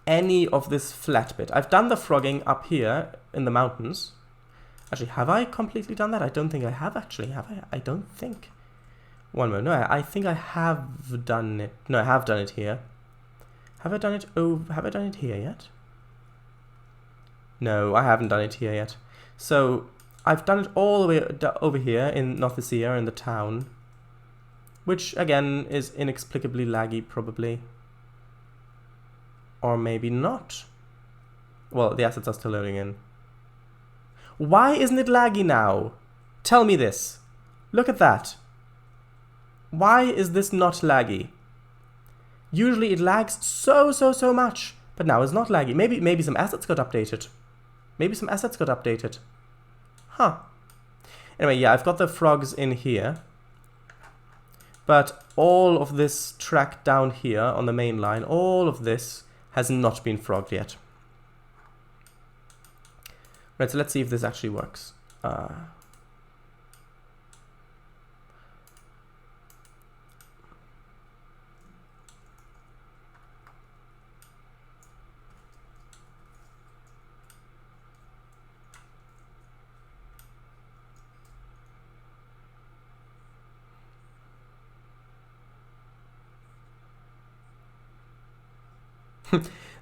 any of this flat bit. I've done the frogging up here in the mountains. Actually, have I completely done that? I don't think I have actually, have I? I don't think. One moment. No, I think I have done it. No, I have done it here. Have I done it? Oh, have I done it here yet? No, I haven't done it here yet. So I've done it all the way over here in Northusia in the town, which again is inexplicably laggy, probably. Or maybe not. Well, the assets are still loading in. Why isn't it laggy now? Tell me this. Look at that. Why is this not laggy? Usually it lags so much, but now it's not laggy. Maybe some assets got updated. Maybe some assets got updated. Huh. Anyway, yeah, I've got the frogs in here. But all of this track down here on the main line, all of this has not been frogged yet. Right, so let's see if this actually works.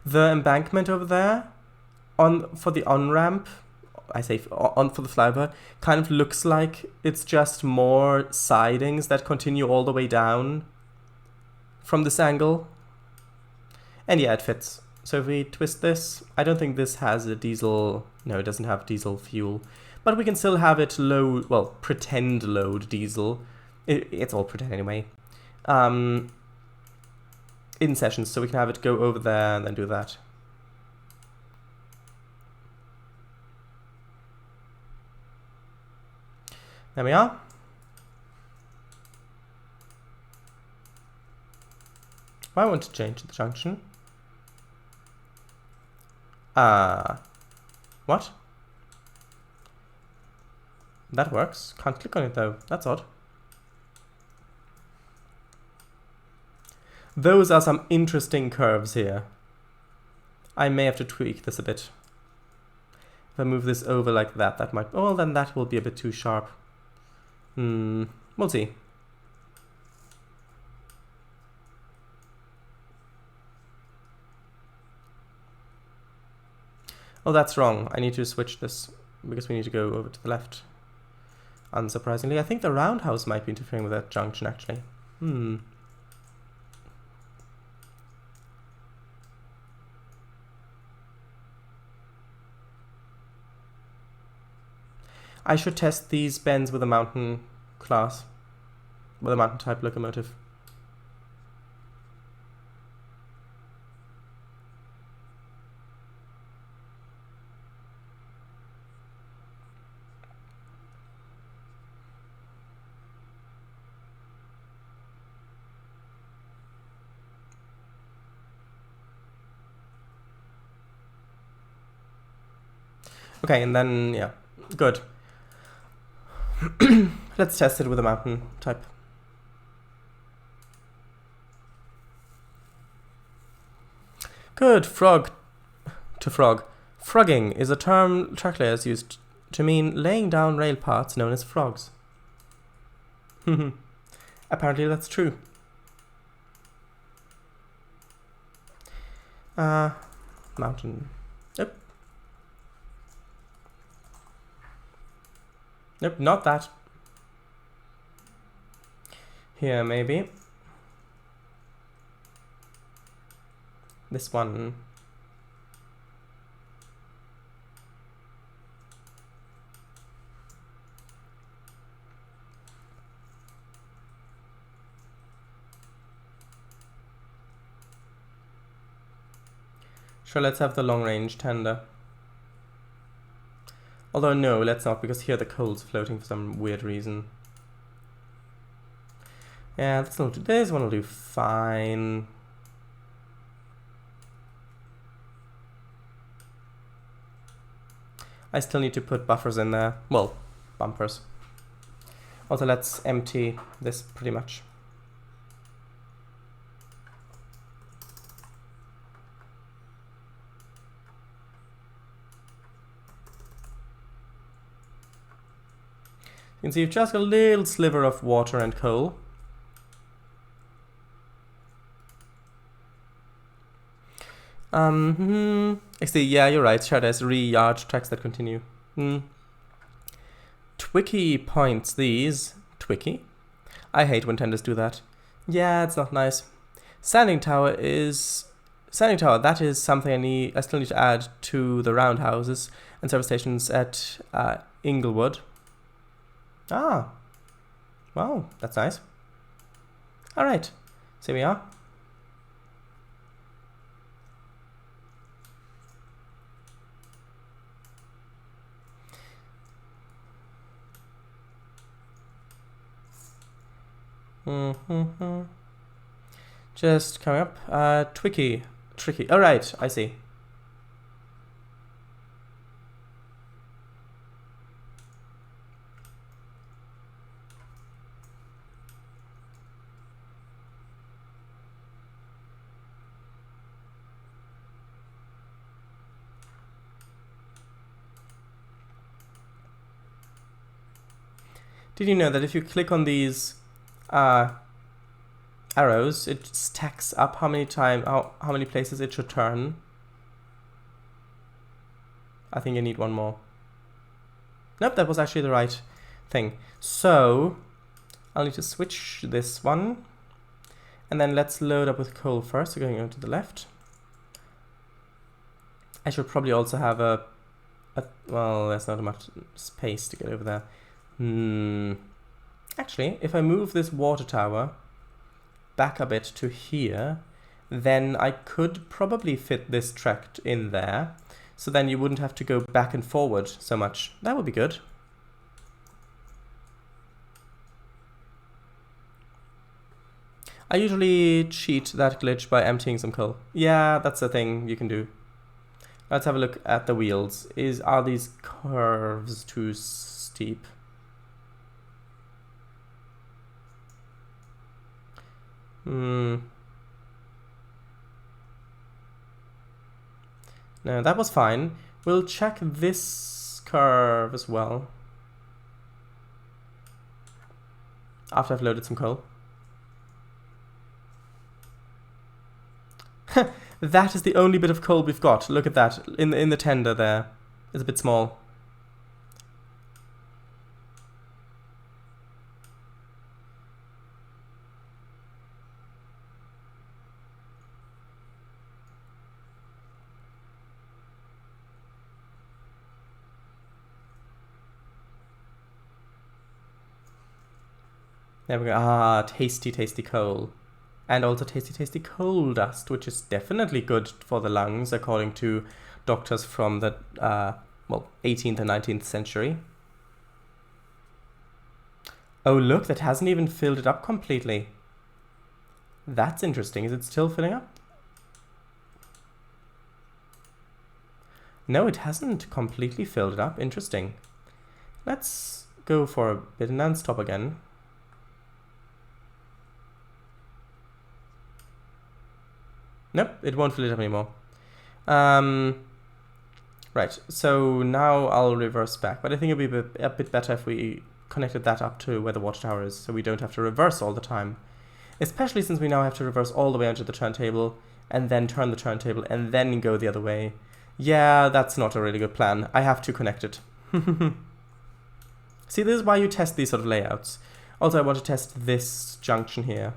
The embankment over there for the on-ramp, I say for the flyover, kind of looks like it's just more sidings that continue all the way down from this angle. And yeah, it fits. So if we twist this, I don't think this has a diesel, no, it doesn't have diesel fuel, but we can still have it load, well, pretend load diesel. It's all pretend anyway. In sessions, so we can have it go over there and then do that. There we are. I want to change the junction. What? That works. Can't click on it though. That's odd. Those are some interesting curves here. I may have to tweak this a bit. If I move this over like that, that might... Oh, then that will be a bit too sharp. We'll see. Oh, that's wrong. I need to switch this because we need to go over to the left. Unsurprisingly, I think the roundhouse might be interfering with that junction, actually. I should test these bends with a mountain class, with a mountain type locomotive. Okay, and then, yeah, good. Let's test it with a mountain type. Good. Frog to frog. Frogging is a term track layers used to mean laying down rail parts known as frogs. Apparently that's true. Mountain. Yep. Nope, not that. Here, maybe. This one. Sure, let's have the long range tender. Although no, let's not, because here the coal's floating for some weird reason. Yeah, this one will do fine. I still need to put buffers in there. Well, bumpers. Also, let's empty this pretty much. You can see you've just got a little sliver of water and coal. Actually, yeah, you're right. Sure, there's yard tracks that continue. Twicky points these. Twicky? I hate when tenders do that. Yeah, it's not nice. Standing tower, that is something I still need to add to the roundhouses and service stations at Inglewood. Ah. Wow, that's nice. Alright, so here we are. Just coming up. Tricky. Alright, I see. Did you know that if you click on these arrows, it stacks up how many places it should turn? I think I need one more. Nope, that was actually the right thing. So I'll need to switch this one, and then let's load up with coal first. So going over to the left. I should probably also have well, there's not much space to get over there. Actually, if I move this water tower back a bit to here, then I could probably fit this track in there. So then you wouldn't have to go back and forward so much. That would be good. I usually cheat that glitch by emptying some coal. Yeah, that's the thing you can do. Let's have a look at the wheels. Are these curves too steep? No, that was fine. We'll check this curve as well after I've loaded some coal. That is the only bit of coal we've got. Look at that in the tender there. It's a bit small. There we go. Ah, tasty, tasty coal. And also tasty, tasty coal dust, which is definitely good for the lungs, according to doctors from the, 18th and 19th century. Oh, look, that hasn't even filled it up completely. That's interesting. Is it still filling up? No, it hasn't completely filled it up. Interesting. Let's go for a bit and then stop again. Nope, it won't fill it up anymore. Right, so now I'll reverse back, but I think it'd be a bit better if we connected that up to where the watch tower is, so we don't have to reverse all the time. Especially since we now have to reverse all the way onto the turntable, and then turn the turntable, and then go the other way. Yeah, that's not a really good plan. I have to connect it. See, this is why you test these sort of layouts. Also, I want to test this junction here.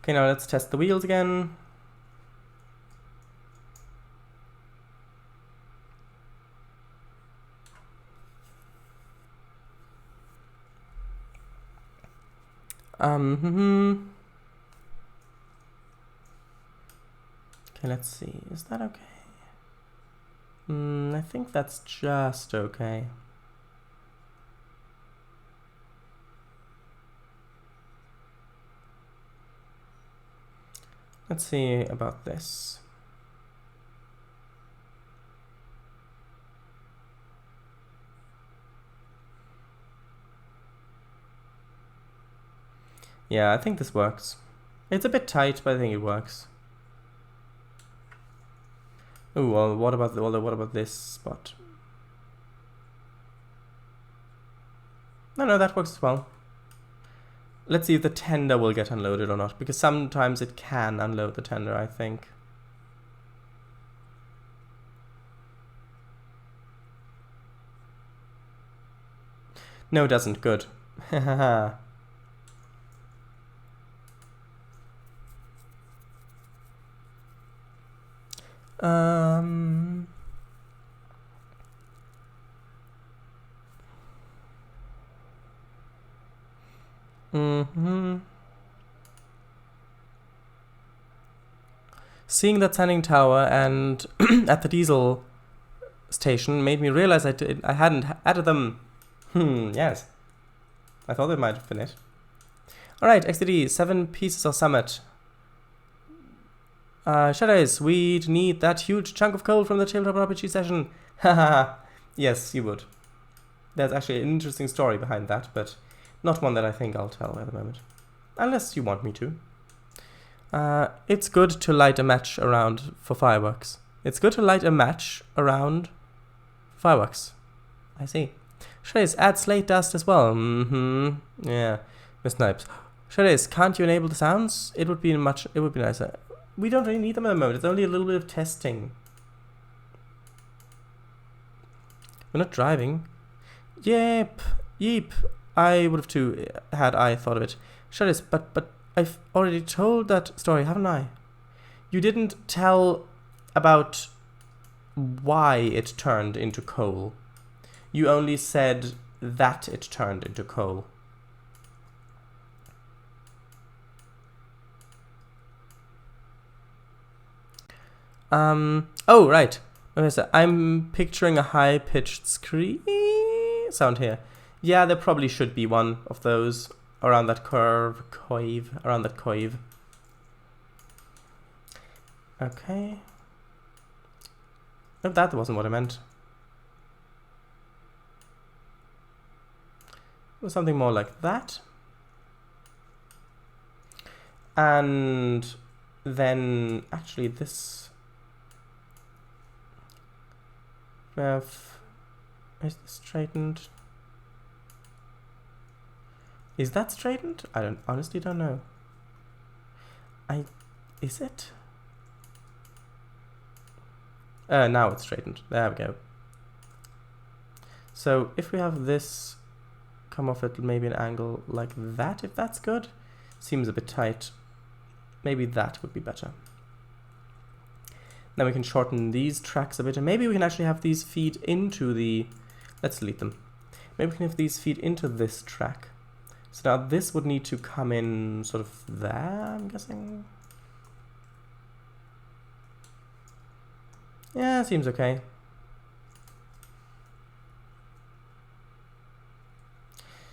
Okay, now let's test the wheels again. Okay, let's see. Is that okay? I think that's just okay. Let's see about this. Yeah, I think this works. It's a bit tight, but I think it works. Oh, well, what about this spot? No, that works as well. Let's see if the tender will get unloaded or not, because sometimes it can unload the tender, I think. No, it doesn't. Good. Hahaha. Seeing that standing tower and at the diesel station made me realize I hadn't added them. Yes. I thought they might have been it. Alright, XDD, 7 pieces of summit. Shadows, we'd need that huge chunk of coal from the tabletop RPG session. Haha. Yes, you would. There's actually an interesting story behind that, but not one that I think I'll tell at the moment. Unless you want me to. It's good to light a match around for fireworks. It's good to light a match around fireworks. I see. Shadows, add slate dust as well. Yeah. Miss Snipes. Shadows, can't you enable the sounds? It would be nicer. We don't really need them at the moment. It's only a little bit of testing. We're not driving. Yep. I would have too, had I thought of it. Shadows, but I've already told that story, haven't I? You didn't tell about why it turned into coal. You only said that it turned into coal. Oh, right. I'm picturing a high-pitched scream sound here. Yeah, there probably should be one of those around that around that cove. Okay. No, that wasn't what I meant. It was something more like that. And then, actually, this... Is this straightened? Is that straightened? I honestly don't know. Is it? Now it's straightened. There we go. So if we have this come off at maybe an angle like that, if that's good. Seems a bit tight. Maybe that would be better. Then we can shorten these tracks a bit, and maybe we can actually have these feed into the... Let's delete them. Maybe we can have these feed into this track. So now this would need to come in sort of there, I'm guessing. Yeah, seems okay.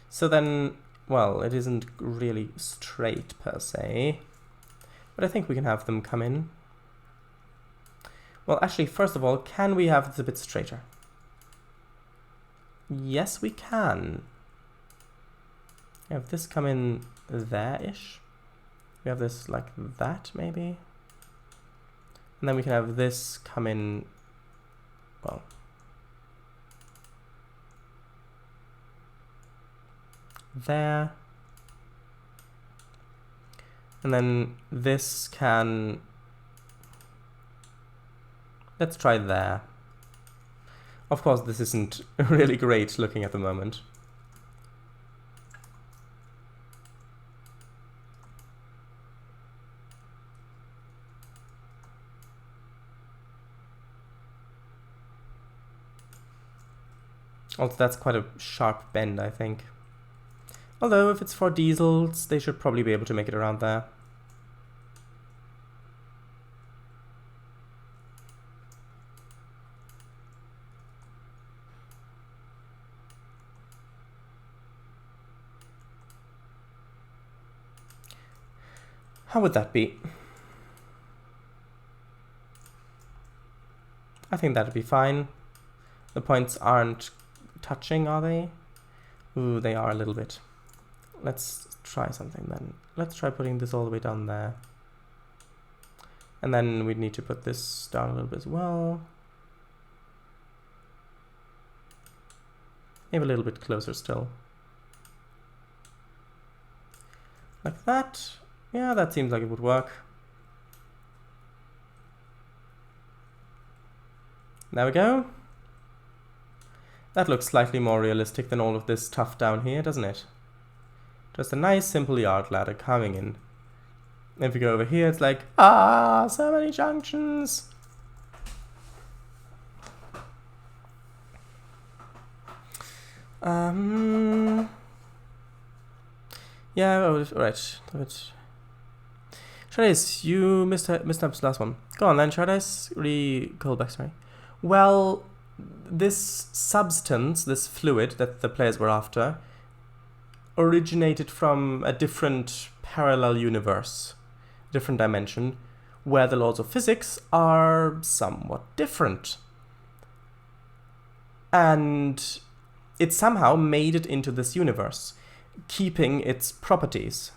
So then, well, it isn't really straight per se, but I think we can have them come in. Well, actually, first of all, can we have this a bit straighter? Yes, we can. Have this come in there-ish. We have this like that, maybe. And then we can have this come in, well, there. And then this can, let's try there. Of course, this isn't really great looking at the moment. Also, that's quite a sharp bend, I think. Although, if it's for diesels, they should probably be able to make it around there. How would that be? I think that'd be fine. The points aren't touching, are they? Ooh, they are a little bit. Let's try something then. Let's try putting this all the way down there. And then we'd need to put this down a little bit as well. Maybe a little bit closer still. Like that. Yeah, that seems like it would work. There we go. That looks slightly more realistic than all of this stuff down here, doesn't it? Just a nice simple yard ladder coming in. If we go over here, it's like, ah, so many junctions. Yeah, oh, right. Trainz, you missed up this last one. Go on then, Trainz. Recall back, sorry. Well, this substance, this fluid that the players were after, originated from a different parallel universe, different dimension, where the laws of physics are somewhat different. And it somehow made it into this universe, keeping its properties.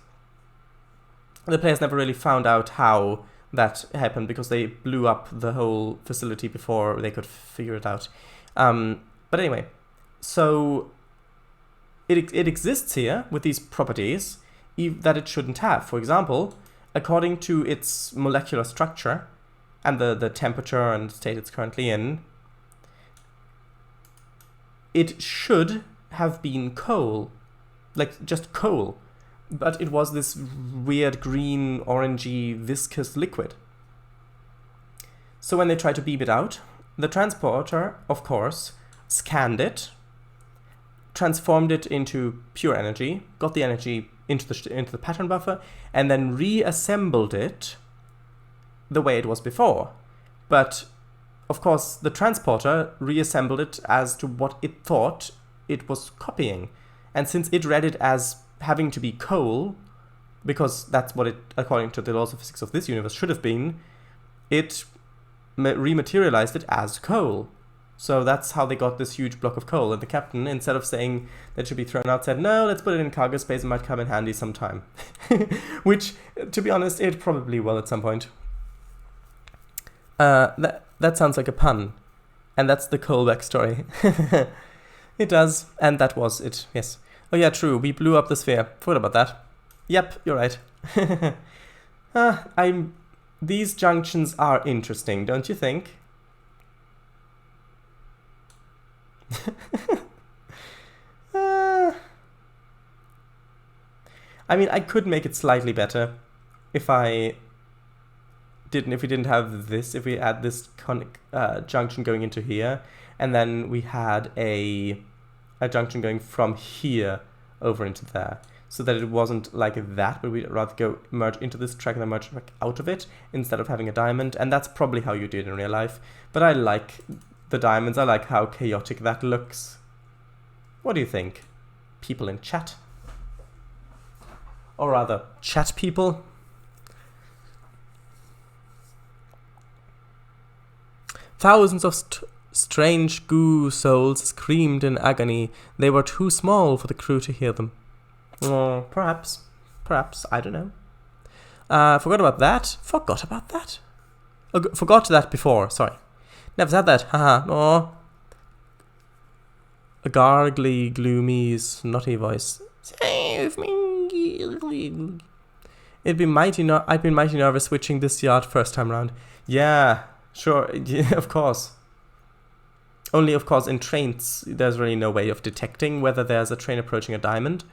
The players never really found out how that happened because they blew up the whole facility before they could figure it out. But anyway, so it exists here with these properties that it shouldn't have. For example, according to its molecular structure and the temperature and state it's currently in, it should have been coal, like just coal, but it was this weird green, orangey, viscous liquid. So when they tried to beam it out, the transporter, of course, scanned it, transformed it into pure energy, got the energy into the pattern buffer, and then reassembled it the way it was before. But of course, the transporter reassembled it as to what it thought it was copying. And since it read it as having to be coal, because that's what it, according to the laws of physics of this universe, should have been, it rematerialized it as coal. So that's how they got this huge block of coal. And the captain, instead of saying that it should be thrown out, said, no, let's put it in cargo space, it might come in handy sometime. Which, to be honest, it probably will at some point. That sounds like a pun. And that's the coal backstory. It does. And that was it. Yes. Oh yeah, true. We blew up the sphere. Forgot about that. Yep, you're right. These junctions are interesting, don't you think? I mean, I could make it slightly better if we didn't have this, if we had this junction going into here, and then we had a junction going from here over into there, so that it wasn't like that, but we'd rather merge into this track and then merge back out of it instead of having a diamond. And that's probably how you do it in real life, but I like the diamonds. I like how chaotic that looks. What do you think, people in chat? Or rather, chat people? Thousands of strange goo souls screamed in agony. They were too small for the crew to hear them. Oh, perhaps, I don't know. Forgot about that. Oh, forgot that before, sorry. Never said that, haha, oh. A gargly, gloomy, snotty voice. Save me. I'd been mighty nervous switching this yard first time round. Yeah, sure, yeah, of course. Only, of course, in Trainz, there's really no way of detecting whether there's a train approaching a diamond.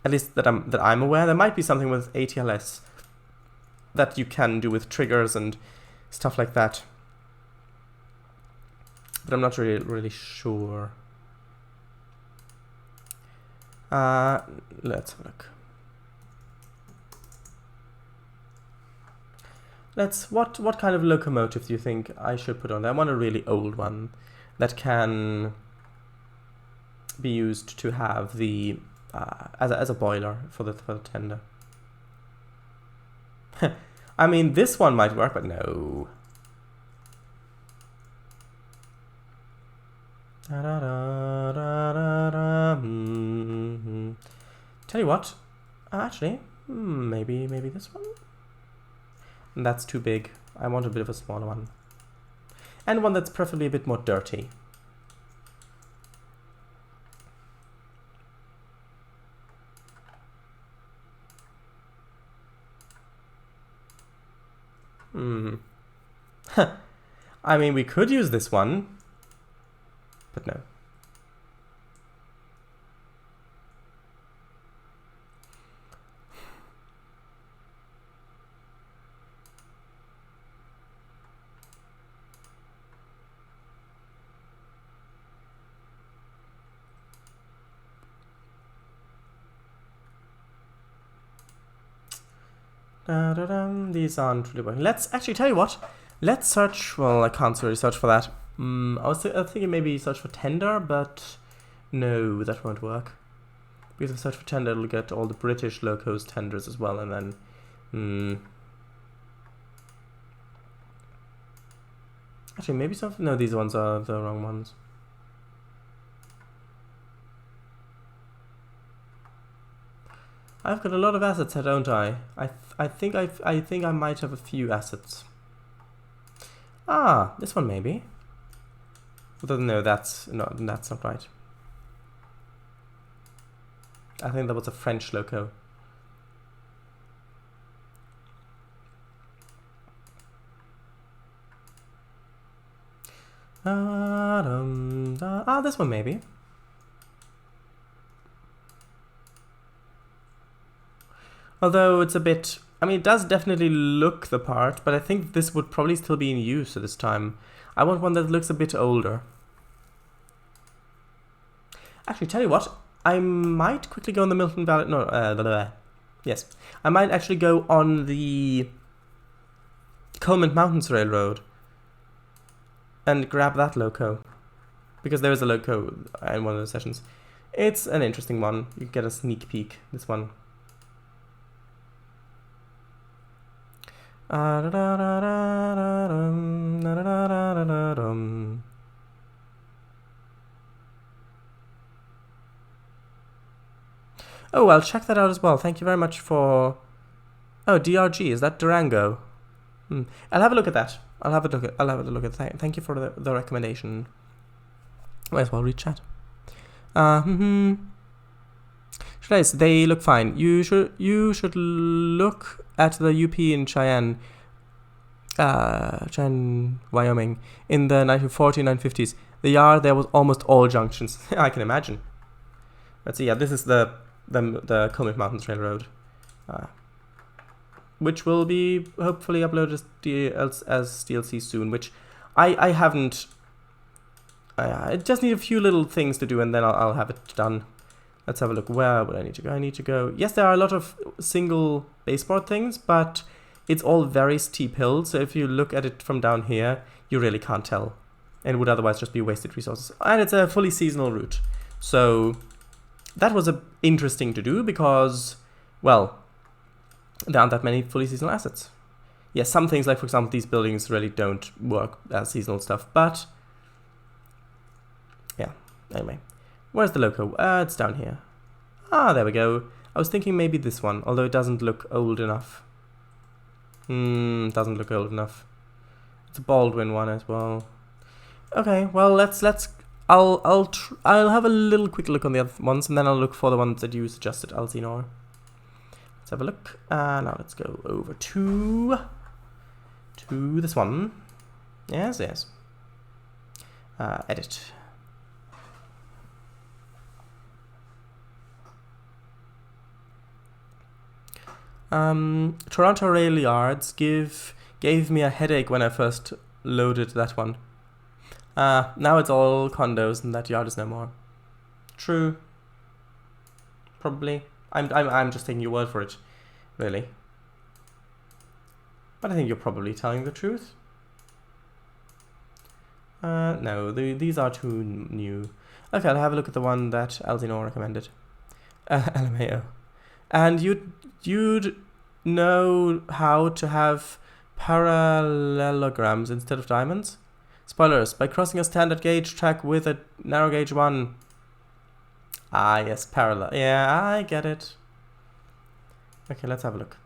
At least that I'm aware. There might be something with ATLS that you can do with triggers and stuff like that. But I'm not really sure. Let's have a look. What kind of locomotive do you think I should put on there? I want a really old one that can be used to have the as a boiler for the tender. I mean, this one might work, but no. Tell you what, actually, maybe this one? That's too big. I want a bit of a smaller one. And one that's preferably a bit more dirty. I mean, we could use this one, but no. These aren't really working. Let's actually tell you what. Let's search. Well, I can't really search for that. I was thinking maybe search for tender, but no, that won't work. Because if I search for tender, it'll get all the British locos tenders as well, and then actually maybe some. No, these ones are the wrong ones. I've got a lot of assets here, don't I? I think I might have a few assets. Ah, this one maybe. No, that's not right. I think that was a French loco. This one maybe. Although it's a bit, I mean, it does definitely look the part, but I think this would probably still be in use at this time. I want one that looks a bit older. Actually, tell you what, I might quickly go on the Milton Valley, yes. I might actually go on the Coleman Mountains Railroad and grab that loco. Because there is a loco in one of the sessions. It's an interesting one. You can get a sneak peek, this one. Oh, I'll check that out as well. Thank you very much for... Oh, DRG, is that Durango? I'll have a look at that. I'll have a look at that. Thank you for the recommendation. Might as well read chat. They look fine. You should look at the UP in Cheyenne, Wyoming, in the 1940s, 1950s. The yard there was almost all junctions. I can imagine. Let's see. Yeah, this is the Coleman Mountains Railroad, which will be hopefully uploaded as DLC soon. Which I haven't. I just need a few little things to do, and then I'll have it done. Let's have a look. Where would I need to go? I need to go... Yes, there are a lot of single baseboard things, but it's all very steep hills. So if you look at it from down here, you really can't tell. And would otherwise just be wasted resources. And it's a fully seasonal route. So that was interesting to do because, well, there aren't that many fully seasonal assets. Yes, some things like, for example, these buildings really don't work as seasonal stuff, but... Yeah, anyway. Where's the loco? It's down here. Ah, there we go. I was thinking maybe this one, although it doesn't look old enough. Doesn't look old enough. It's a Baldwin one as well. Okay, well let's. I'll have a little quick look on the other ones, and then I'll look for the ones that you suggested, Alzinor. Let's have a look. Now let's go over to this one. Yes. Edit. Toronto rail yards gave me a headache when I first loaded that one. Now it's all condos and that yard is no more. True. Probably. I'm just taking your word for it, really. But I think you're probably telling the truth. No, these are too new. Okay, I'll have a look at the one that Alzinor recommended. LMAO. And you'd know how to have parallelograms instead of diamonds? Spoilers, by crossing a standard gauge track with a narrow gauge one. Ah, yes, parallel. Yeah, I get it. Okay, let's have a look.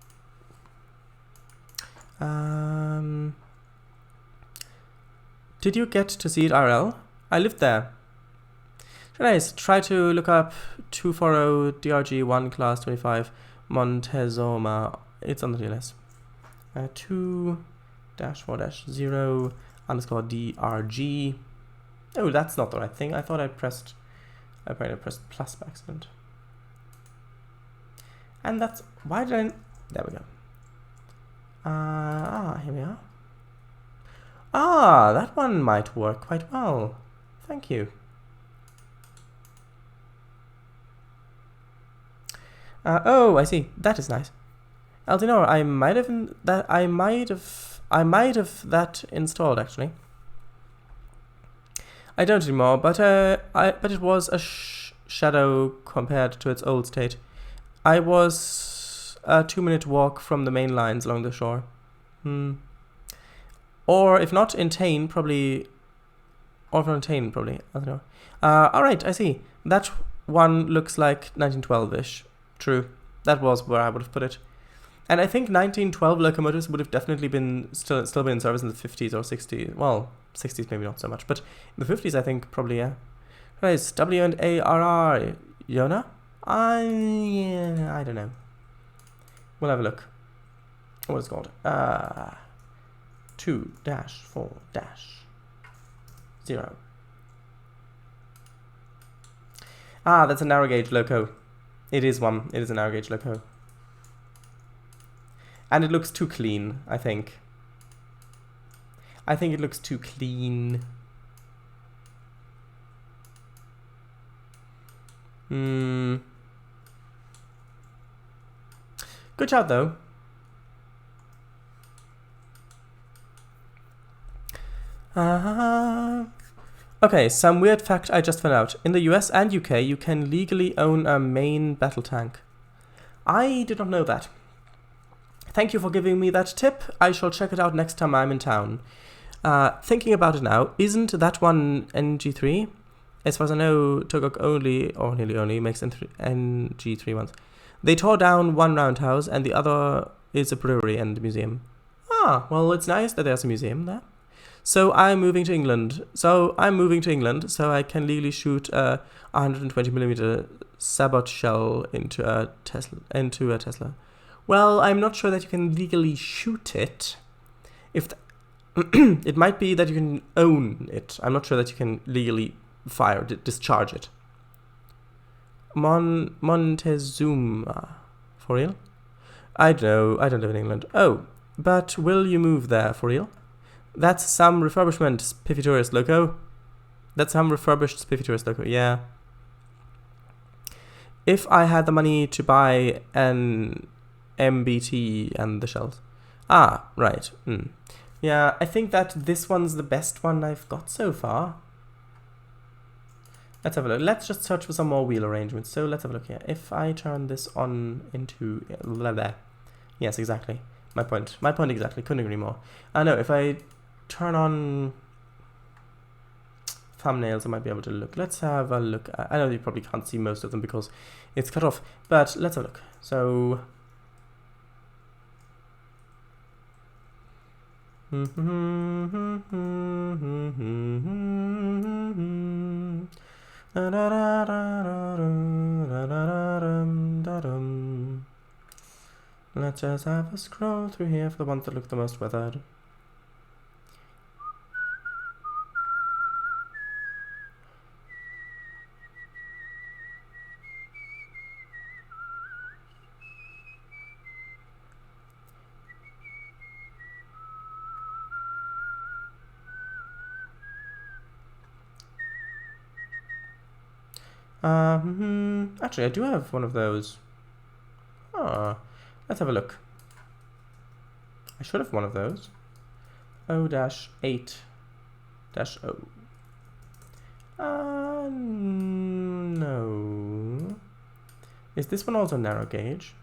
Did you get to see it IRL? I lived there. Nice. Try to look up 240 DRG 1 class 25 Montezuma. It's on the DLS. 2-4-0 underscore DRG. Oh, that's not the right thing. I thought I pressed plus by accident. And that's why did I? There we go. Here we are. That one might work quite well. Thank you. Oh, I see. That is nice. Eltinor, I might have that installed actually. I don't anymore, but it was a shadow compared to its old state. I was a 2-minute walk from the main lines along the shore. Or if not in Tain, probably. Or from Tain, probably. I don't know. Alright, I see. That one looks like 1912-ish. True. That was where I would have put it. And I think 1912 locomotives would have definitely been still been in service in the 50s or 60s. Well, 60s maybe not so much, but in the 50s I think probably, yeah. Right, W&ARR. Yona? I don't know. We'll have a look. What is it called? 2-4-0. That's a narrow gauge loco. It is one. It is a narrow gauge loco. And it looks too clean, I think. I think it looks too clean. Good job, though. Okay, some weird fact I just found out. In the US and UK, you can legally own a main battle tank. I did not know that. Thank you for giving me that tip. I shall check it out next time I'm in town. Thinking about it now, isn't that one NG3? As far as I know, Togok only, or nearly only, makes NG3 ones. They tore down one roundhouse and the other is a brewery and museum. Well, it's nice that there's a museum there. So I'm moving to England. So I can legally shoot a 120mm sabot shell into a Tesla. Well, I'm not sure that you can legally shoot it. It might be that you can own it. I'm not sure that you can legally discharge it. Montezuma. For real? I don't know. I don't live in England. Oh, but will you move there for real? That's some refurbishment, Spiffy Tourist Loco. That's some refurbished Spiffy Tourist Loco, yeah. If I had the money to buy an MBT and the shells. Right. Yeah, I think that this one's the best one I've got so far. Let's have a look. Let's just search for some more wheel arrangements. So let's have a look here. If I turn this on into... there. Yes, exactly. My point exactly. Couldn't agree more. No, if I turn on thumbnails, I might be able to look. Let's have a look. I know you probably can't see most of them because it's cut off, but let's have a look. So... Let's just have a scroll through here for the ones that look the most weathered. Actually, I do have one of those. Let's have a look. I should have one of those. O-8-0. No. Is this one also narrow gauge?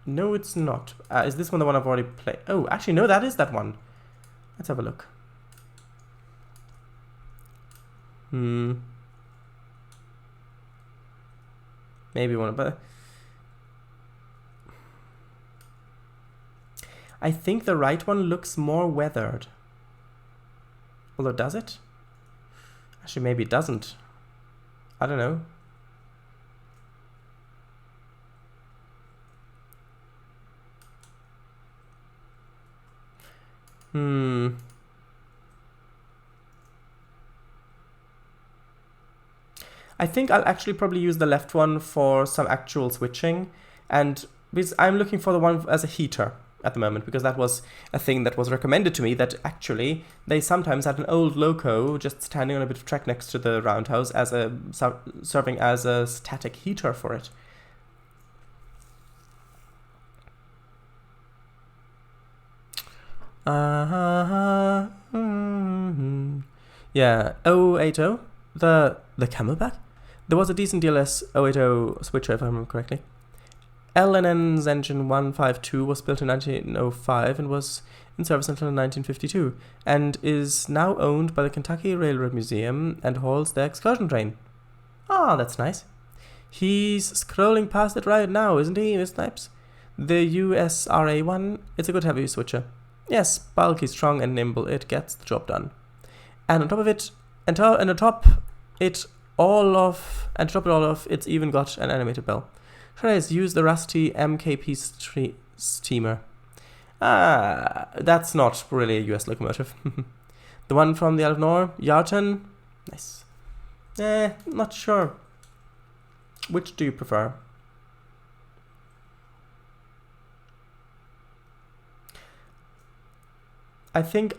No, it's not. Is this one the one I've already played? Oh, actually, no, that is that one. Let's have a look. Maybe one, but I think the right one looks more weathered. Although, does it? Actually, maybe it doesn't. I don't know. I think I'll actually probably use the left one for some actual switching, and because I'm looking for the one as a heater at the moment, because that was a thing that was recommended to me, that actually they sometimes had an old loco just standing on a bit of track next to the roundhouse as a serving as a static heater for it. Yeah, 080, the Camelback. There was a decent DLS 080 switcher, if I remember correctly. L&N's engine 152 was built in 1905 and was in service until 1952, and is now owned by the Kentucky Railroad Museum and hauls the excursion train. Ah, that's nice. He's scrolling past it right now, isn't he, Miss Snipes? The USRA one, it's a good heavy switcher. Yes, bulky, strong, and nimble, it gets the job done. And on top of it, and to top it all off, it's even got an animated bell. Trainz, use the rusty MKP steamer. Ah, that's not really a US locomotive. The one from the Isle of Nor, Yarton? Nice. Not sure. Which do you prefer? I think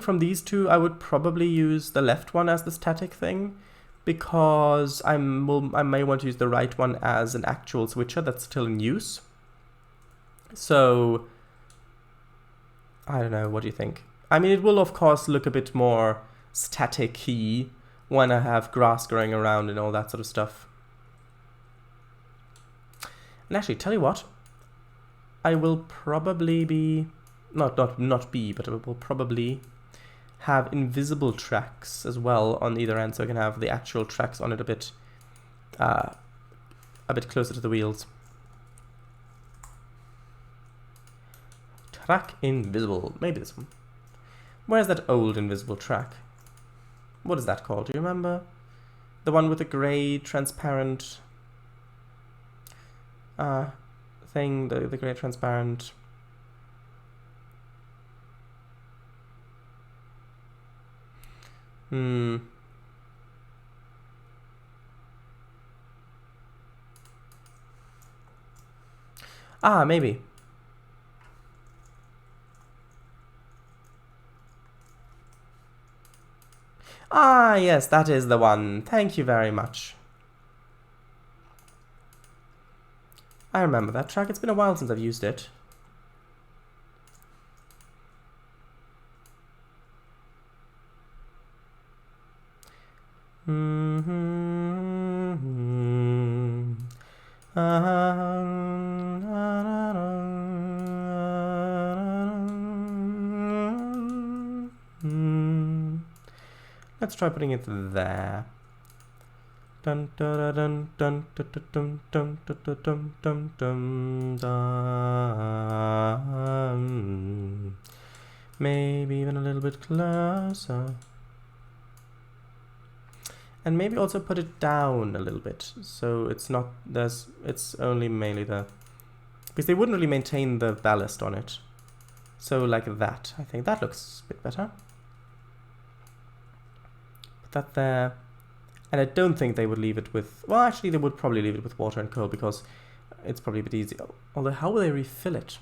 from these two, I would probably use the left one as the static thing, because I may want to use the right one as an actual switcher that's still in use. So, I don't know, what do you think? I mean, it will of course look a bit more static-y when I have grass growing around and all that sort of stuff. And actually, tell you what, I will probably be... but I will probably have invisible tracks as well on either end, so I can have the actual tracks on it a bit closer to the wheels. Track invisible, maybe this one. Where's that old invisible track? What is that called? Do you remember? The one with the grey transparent thing, the grey transparent. Ah, maybe. Ah, yes, that is the one. Thank you very much. I remember that track. It's been a while since I've used it. Let's try putting it there. Dun dun dun dun dun dun dun dun dun dun dun dun. Maybe even a little bit closer. And maybe also put it down a little bit, so it's not, it's only mainly because they wouldn't really maintain the ballast on it. So like that, I think that looks a bit better. Put that there. And I don't think they would leave it with, well, actually they would probably leave it with water and coal, because it's probably a bit easy. Although, how will they refill it?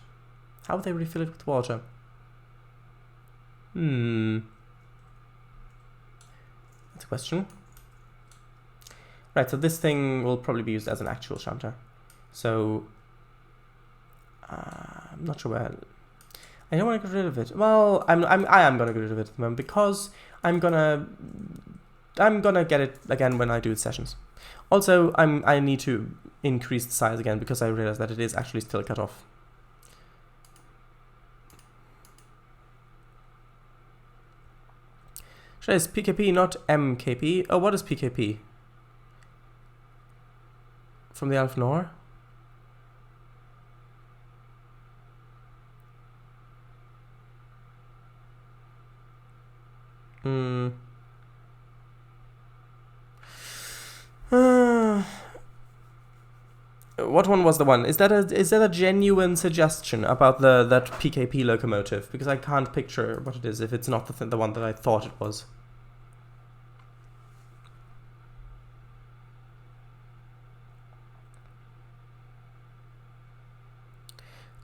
How will they refill it with water? That's a question. Right, so this thing will probably be used as an actual shunter. So, I'm not sure where. I don't want to get rid of it. Well, I am gonna get rid of it at the moment, because I'm gonna get it again when I do sessions. Also, I need to, increased size again because I realized that it is actually still cut off. Should I say PKP, not MKP? Oh, what is PKP? From the Alf Nor? What one was the one? Is that a genuine suggestion about that PKP locomotive? Because I can't picture what it is if it's not the one that I thought it was.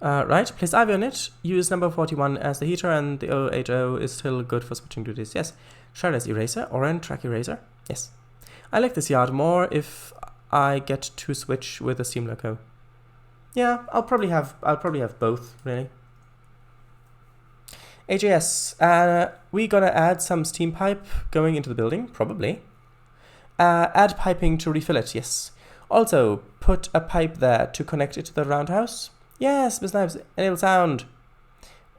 Right, place Ivy on it, use number 41 as the heater, and the 080 is still good for switching duties. Yes. Shredder's eraser, orange track eraser. Yes. I like this yard more if I get to switch with a steam loco. Yeah, I'll probably have both, really. AJS, we gonna add some steam pipe going into the building, probably. Add piping to refill it, yes. Also, put a pipe there to connect it to the roundhouse. Yes, Miss Knives, enable sound.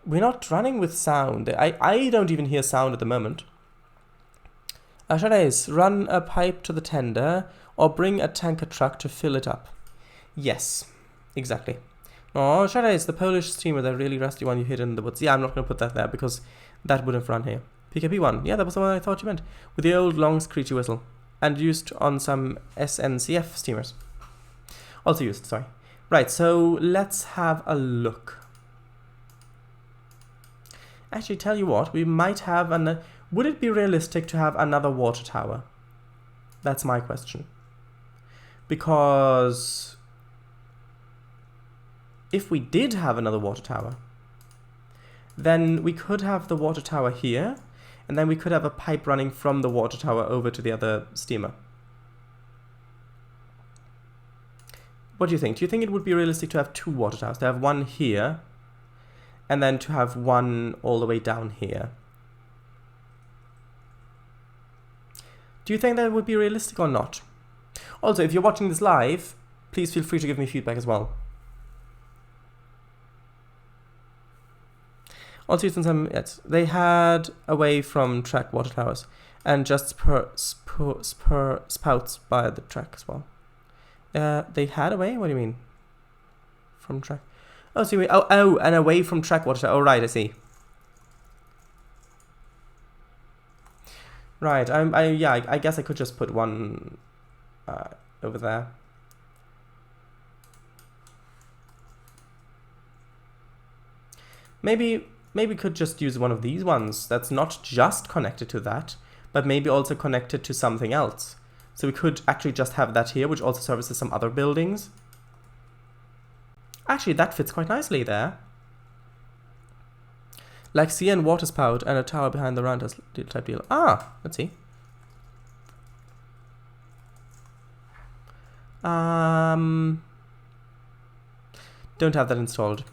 We're not running with sound. I don't even hear sound at the moment. Shades, run a pipe to the tender or bring a tanker truck to fill it up. Yes, exactly. Oh, Shades, the Polish steamer, the really rusty one you hid in the woods. Yeah, I'm not going to put that there because that wouldn't run here. PKP one. Yeah, that was the one I thought you meant. With the old long screechy whistle. And used on some SNCF steamers. Also used, sorry. Right, so let's have a look. Actually, tell you what, we might have would it be realistic to have another water tower? That's my question. Because if we did have another water tower, then we could have the water tower here, and then we could have a pipe running from the water tower over to the other steamer. What do you think? Do you think it would be realistic to have two water towers? To have one here, and then to have one all the way down here? Do you think that would be realistic or not? Also, if you're watching this live, please feel free to give me feedback as well. Also, used on some, yes, they had away from track water towers and just spouts by the track as well. They had away? What do you mean? From track? Oh, so you mean, oh, and away from track water tower. Oh, right, I see. Right, yeah, I guess I could just put one over there. Maybe could just use one of these ones that's not just connected to that, but maybe also connected to something else. So we could actually just have that here, which also services some other buildings. Actually, that fits quite nicely there. Like CN water spout and a tower behind the roundhouse type deal. Ah, let's see. Don't have that installed.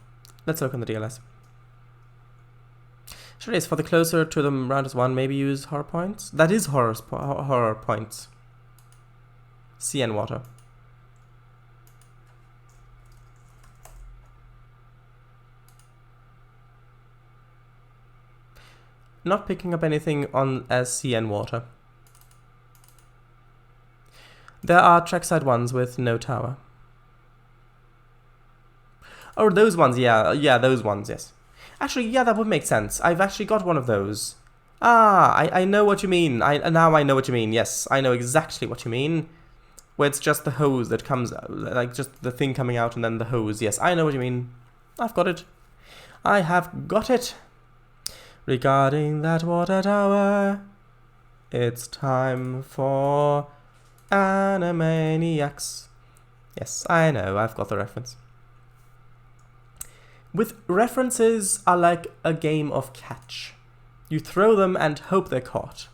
Let's look on the DLS. Sure is, for the closer to the roundhouse one, maybe use horror points. That is horror points. CN water. Not picking up anything on as CN water. There are trackside ones with no tower. Oh, those ones, yeah, those ones, yes. Actually, yeah, that would make sense. I've actually got one of those. Ah, I know what you mean. Now I know what you mean. Yes, I know exactly what you mean. Where it's just the hose that comes, like just the thing coming out and then the hose. Yes, I know what you mean. I've got it. I have got it. Regarding that water tower, it's time for Animaniacs. Yes, I know, I've got the reference. With references are like a game of catch. You throw them and hope they're caught.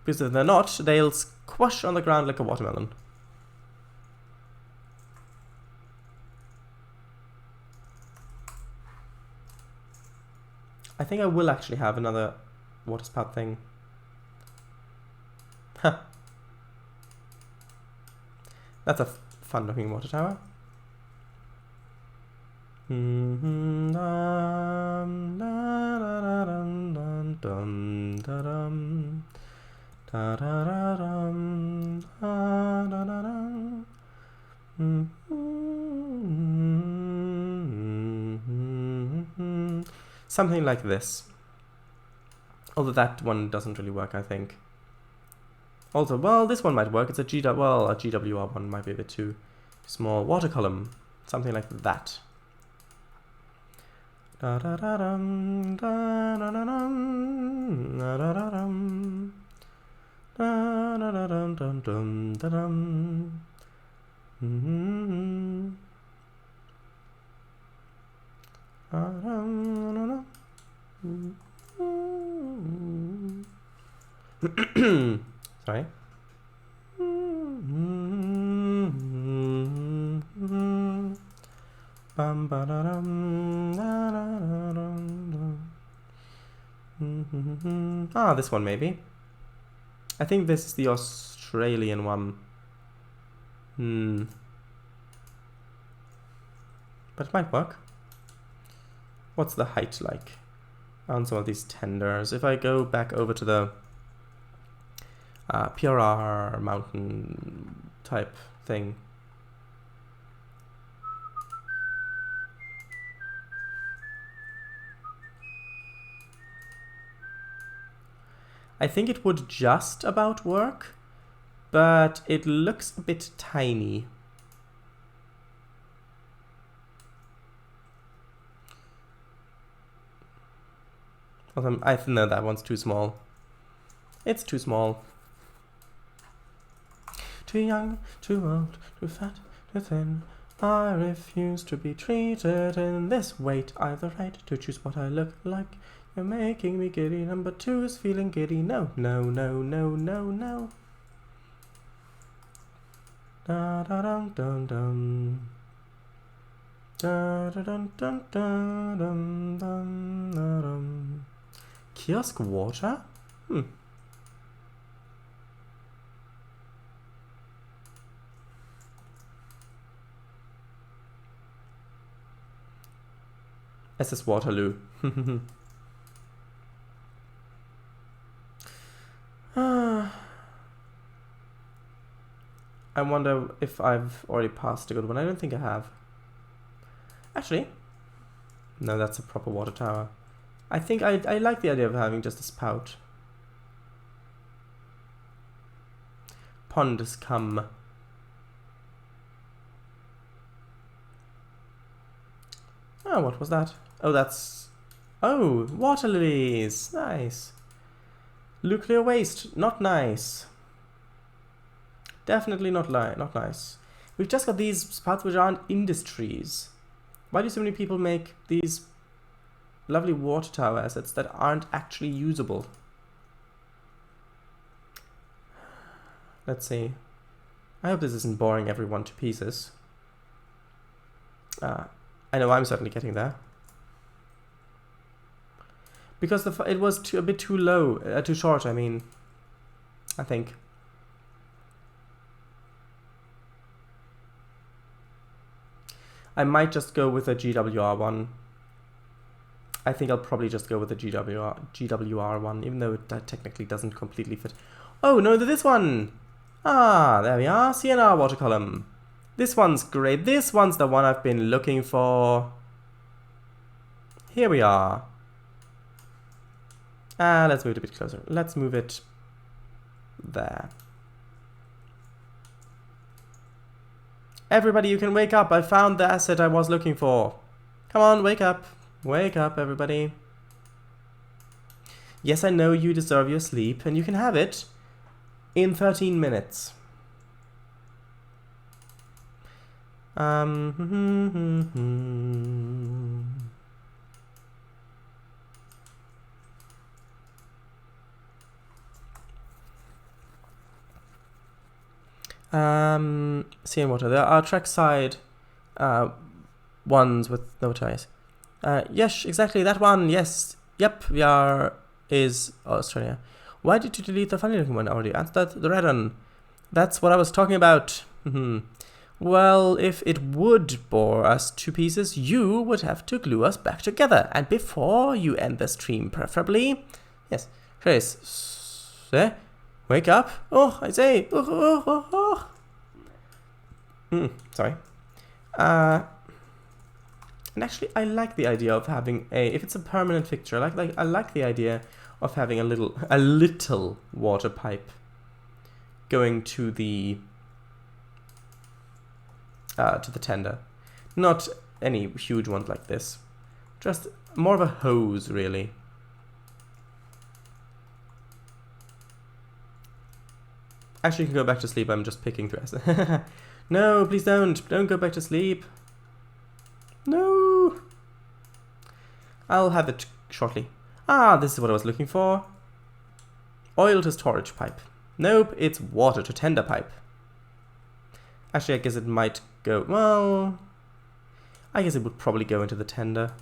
Because if they're not, they'll squash on the ground like a watermelon. I think I will actually have another water spout thing. Huh. That's a fun looking water tower. Something like this. Although that one doesn't really work, I think. Also, well, this one might work. It's a GWR one might be a bit too small. Water column. Something like that. Sorry. Ah, this one maybe. I think this is the Australian one. But it might work. What's the height like on some of these tenders? If I go back over to the PRR mountain type thing. I think it would just about work, but it looks a bit tiny. I think no, that one's too small. It's too small. Too young, too old, too fat, too thin. I refuse to be treated in this way. I have the right to choose what I look like. You're making me giddy. Number 2 is feeling giddy. No, no, no, no, no, no. Da da dum dum dum. Da da dum dum dum dum dum dum. Kiosk water? SS Waterloo. I wonder if I've already passed a good one. I don't think I have. Actually, no, that's a proper water tower. I think I like the idea of having just a spout. Pond has come. Oh, what was that? Oh, that's... Oh, water lilies. Nice. Nuclear waste. Not nice. Definitely not nice. We've just got these spouts which aren't industries. Why do so many people make these lovely water tower assets that aren't actually usable? Let's see. I hope this isn't boring everyone to pieces. I know I'm certainly getting there. Because it was a bit too low, too short, I mean. I think. I might just go with a GWR one. I think I'll probably just go with the GWR one, even though it technically doesn't completely fit. Oh, no, this one! Ah, there we are, CNR water column. This one's great. This one's the one I've been looking for. Here we are. Let's move it a bit closer. Let's move it there. Everybody, you can wake up. I found the asset I was looking for. Come on, wake up. Wake up, everybody. Yes, I know you deserve your sleep, and you can have it in 13 minutes. Sea and water. There are trackside ones with no tires. Yes, exactly that one. Yes. Yep, is Australia. Why did you delete the funny looking one already? Answer the red one. That's what I was talking about. Well, if it would bore us to pieces, you would have to glue us back together. And before you end the stream, preferably. Yes. Trainz. Wake up. Oh, I say. Sorry. And actually, I like the idea of having if it's a permanent fixture, I like the idea of having a little water pipe going to the tender. Not any huge one like this. Just more of a hose, really. Actually, you can go back to sleep. I'm just picking threads. No, please don't. Don't go back to sleep. No. I'll have it shortly. Ah, this is what I was looking for. Oil to storage pipe. Nope, it's water to tender pipe. Actually, I guess it might go... Well... I guess it would probably go into the tender.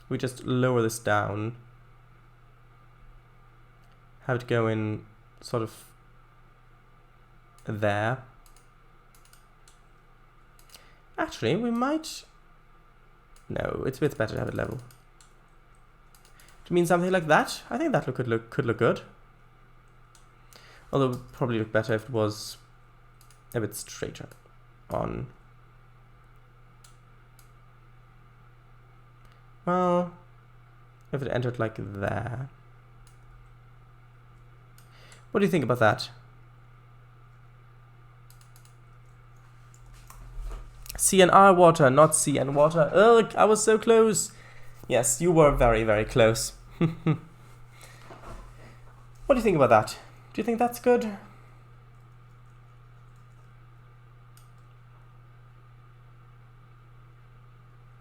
We just lower this down. Have it go in sort of there. Actually, we might... No, it's better to have it level. Do you mean something like that? I think that could look good. Although it would probably look better if it was a bit straighter on. Well, if it entered like there. What do you think about that? CNR water, not CN water. Ugh, I was so close. Yes, you were very, very close. What do you think about that? Do you think that's good?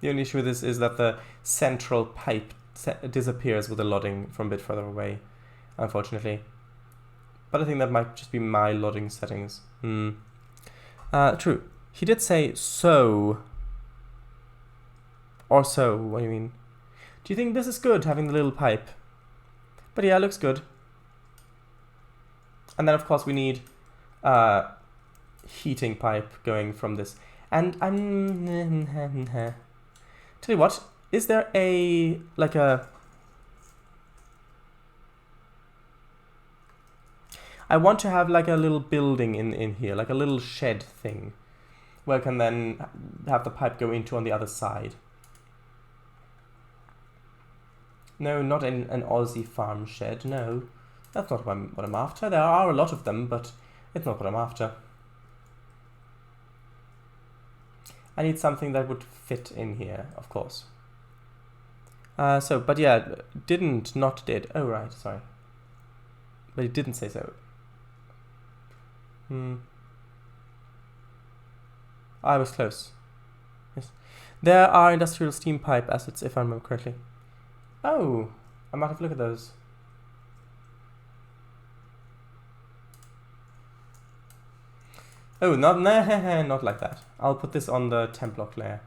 The only issue with this is that the central pipe disappears with the lodding from a bit further away, unfortunately. But I think that might just be my lodding settings. True. He did say so. Or so, what do you mean? Do you think this is good, having the little pipe? But yeah, it looks good. And then of course we need heating pipe going from this. And I'm... Tell you what, is there a... like a... I want to have like a little building in here, like a little shed thing, where I can then have the pipe go into on the other side. No, not in an Aussie farm shed, no. That's not what I'm after. There are a lot of them, but it's not what I'm after. I need something that would fit in here, of course. But yeah, not did. Oh, right, sorry. But it didn't say so. I was close. Yes. There are industrial steam pipe assets, if I remember correctly. Oh, I might have looked at those. Oh, not like that. I'll put this on the temp block layer.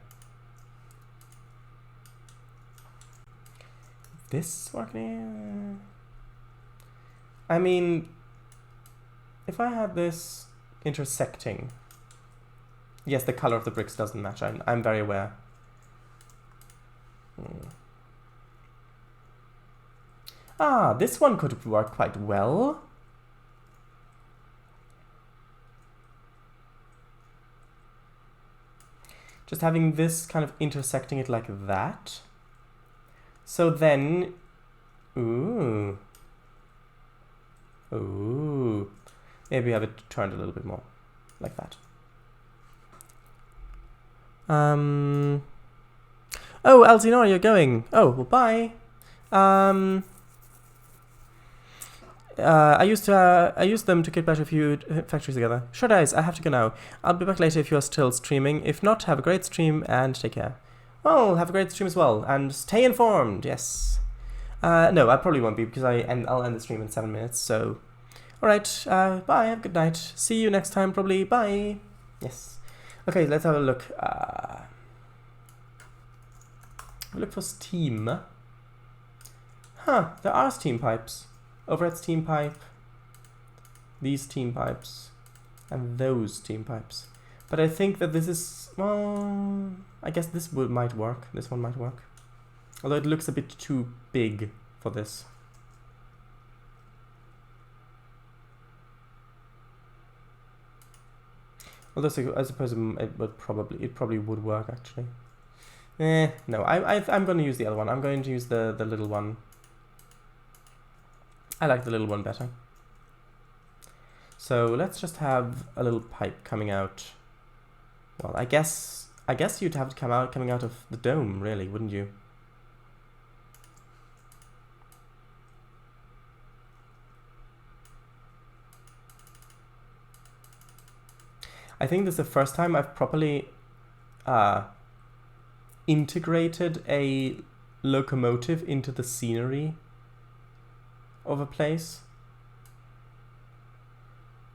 This working? I mean, if I had this intersecting, yes, the color of the bricks doesn't match. I'm very aware. Ah, this one could work quite well. Just having this kind of intersecting it like that. So then, ooh, maybe have it turned a little bit more like that. Oh, Alzinor, you're going. Oh, well, bye. I used them to get better a few factories together. Sure guys, I have to go now. I'll be back later if you're still streaming. If not, have a great stream and take care. Well, have a great stream as well, and stay informed, yes. No, I probably won't be, because I'll end the stream in 7 minutes, so... Alright, bye, have a good night. See you next time, probably, bye. Yes. Okay, let's have a look. Look for steam. Huh, there are steam pipes. Overhead steam pipe. These steam pipes. and those steam pipes. But I think that this is, well, I guess this might work. This one might work. Although it looks a bit too big for this. Although I suppose it probably would work actually. No, I'm going to use the other one. I'm going to use the little one. I like the little one better. So let's just have a little pipe coming out. Well, I guess you'd have to coming out of the dome, really, wouldn't you? I think this is the first time I've properly integrated a locomotive into the scenery of a place.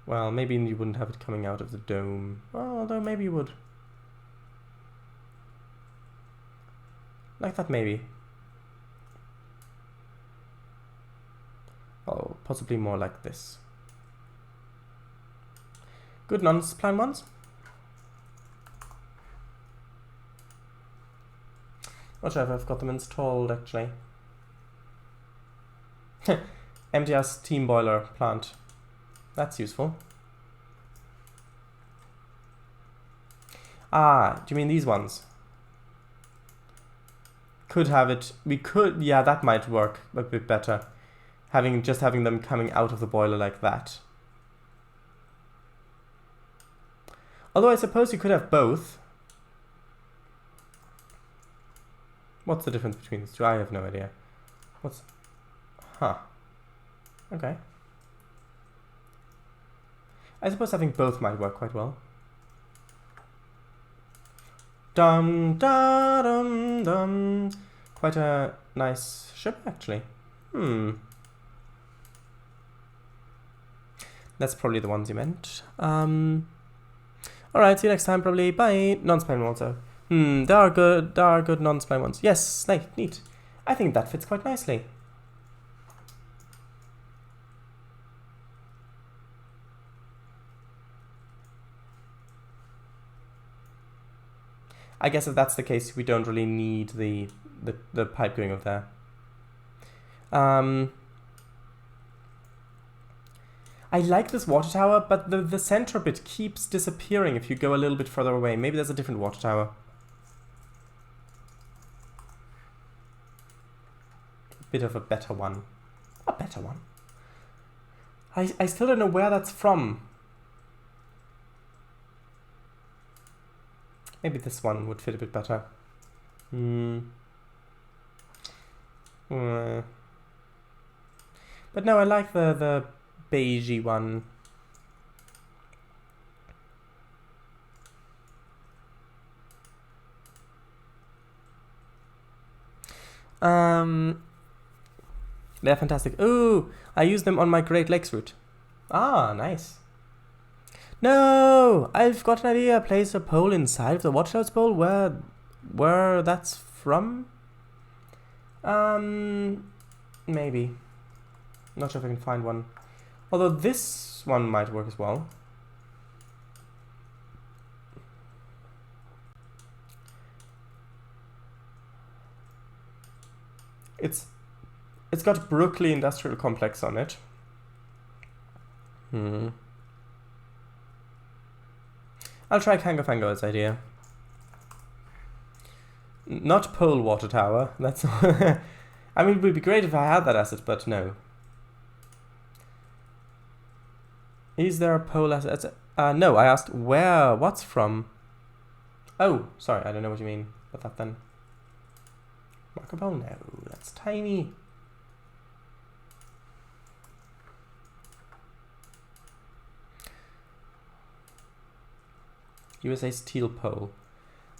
Well, maybe you wouldn't have it coming out of the dome. Well, although maybe you would. Like that, maybe. Oh, possibly more like this. Good non-spline ones. Not sure if I've got them installed, actually. MTR steam boiler plant. That's useful. Ah, do you mean these ones? Could have it. We could. Yeah, that might work a bit better. Just having them coming out of the boiler like that. Although I suppose you could have both. What's the difference between these two? I have no idea. Huh. Okay. I suppose having both might work quite well. Dum da dum dum. Quite a nice ship, actually. That's probably the ones you meant. Alright, see you next time, probably. Bye. Non-spline also. There are good non-spline ones. Yes, neat. I think that fits quite nicely. I guess if that's the case, we don't really need the pipe going up there. I like this water tower, but the center bit keeps disappearing if you go a little bit further away. Maybe there's a different water tower. Bit of a better one. A better one. I still don't know where that's from. Maybe this one would fit a bit better. But no, I like the beigey one. They're fantastic. Ooh, I use them on my Great Lakes route. Ah, nice. No, I've got an idea. Place a pole inside of the Watchtower's pole. Where that's from? Maybe. Not sure if I can find one. Although this one might work as well. It's got Brooklyn Industrial Complex on it. I'll try Kangafango's idea. Not pole water tower. That's. I mean, it would be great if I had that asset, but no. Is there a pole asset? No, I asked where. What's from? Oh, sorry, I don't know what you mean. What's that then? Marco Polo? No, that's tiny. USA steel pole.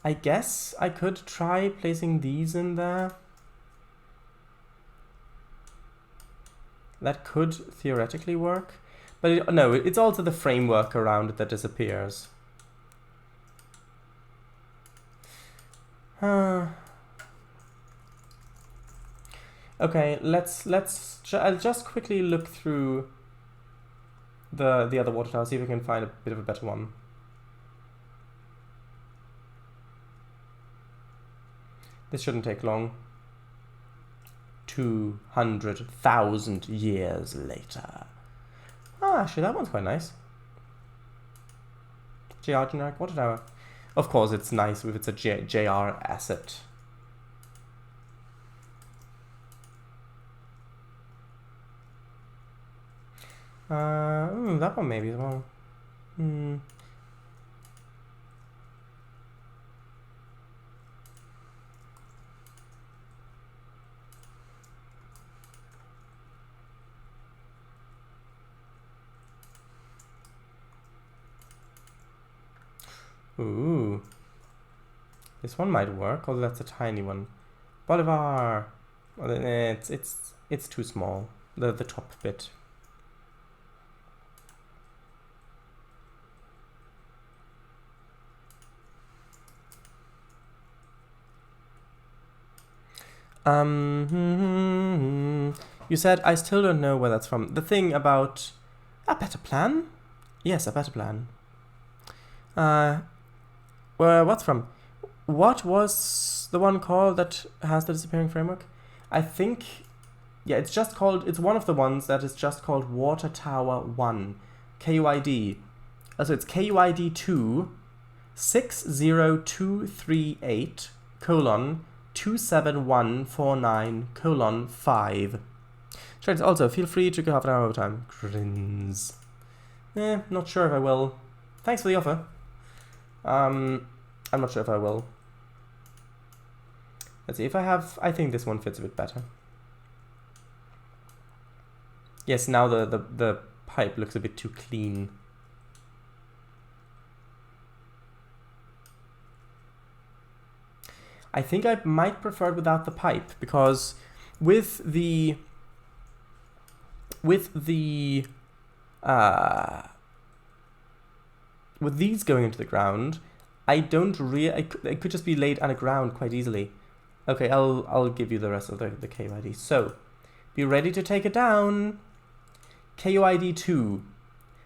I guess I could try placing these in there. That could theoretically work. But no, it's also the framework around it that disappears. Okay, I'll just quickly look through the other water tower, see if we can find a bit of a better one. This shouldn't take long. 200,000 years later. Ah, actually, that one's quite nice. JR generic water tower. Of course, it's nice if it's a JR asset. That one maybe as well. Ooh. This one might work, although that's a tiny one. Bolivar! Well, it's too small. The top bit. You said I still don't know where that's from. The thing about a better plan? Yes, a better plan. Well, what's from? What was the one called that has the disappearing framework? I think, yeah, it's just called, it's one of the ones that is just called Water Tower 1, KUID. So it's KUID 2 60238 colon 27149 colon 5. Trainz, also feel free to go half an hour overtime. Trainz. Not sure if I will. Thanks for the offer. I'm not sure if I will. Let's see if I have. I think this one fits a bit better. Yes, now the pipe looks a bit too clean. I think I might prefer it without the pipe, because with these going into the ground, I don't really. It could just be laid underground quite easily. Okay, I'll give you the rest of the KUID. So, be ready to take it down. KUID 2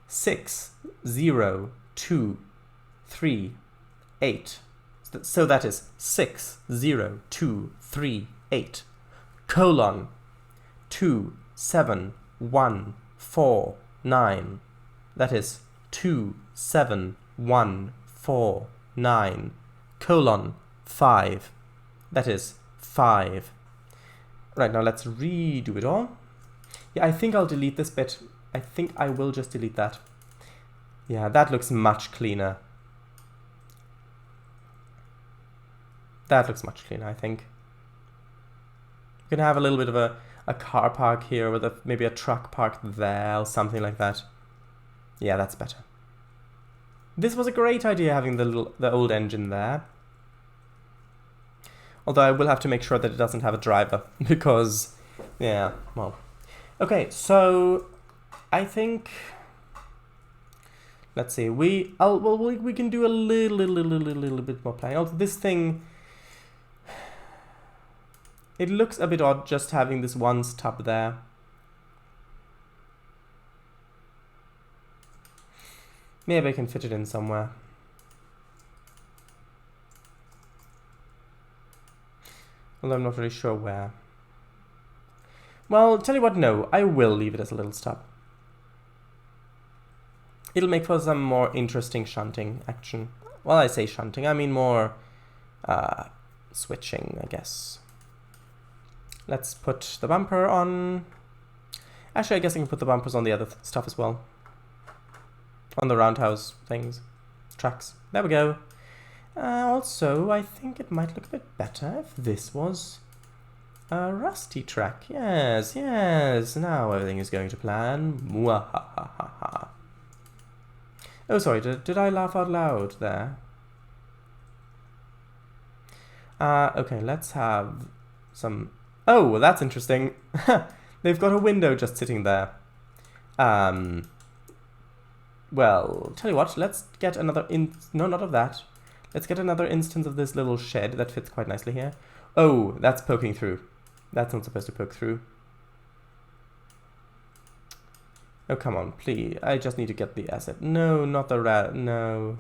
60238. So that is 60238 colon 27149. That is 27149 colon 5. That is 5. Right, now let's redo it all. Yeah, I think I'll delete this bit. I think I will just delete that. Yeah, that looks much cleaner. That looks much cleaner, I think. You can have a little bit of a car park here with maybe a truck parked there or something like that. Yeah, that's better. This was a great idea, having the old engine there. Although I will have to make sure that it doesn't have a driver, because, yeah, well. Okay, so I think, let's see, we can do a little bit more planning. Also, this thing, it looks a bit odd just having this one stub there. Maybe I can fit it in somewhere. Although I'm not really sure where. Well, tell you what, no, I will leave it as a little stub. It'll make for some more interesting shunting action. Well, I say shunting, I mean more switching, I guess. Let's put the bumper on. Actually, I guess I can put the bumpers on the other stuff as well. On the roundhouse things. Tracks. There we go. Also, I think it might look a bit better if this was a rusty track. Yes, yes. Now everything is going to plan. Mwahahaha. Oh, sorry. Did I laugh out loud there? Okay, let's have some... Oh, well, that's interesting. They've got a window just sitting there. Well, tell you what, let's get another no, not of that. Let's get another instance of this little shed that fits quite nicely here. Oh, that's poking through. That's not supposed to poke through. Oh, come on, please. I just need to get the asset. No, not the rat. No.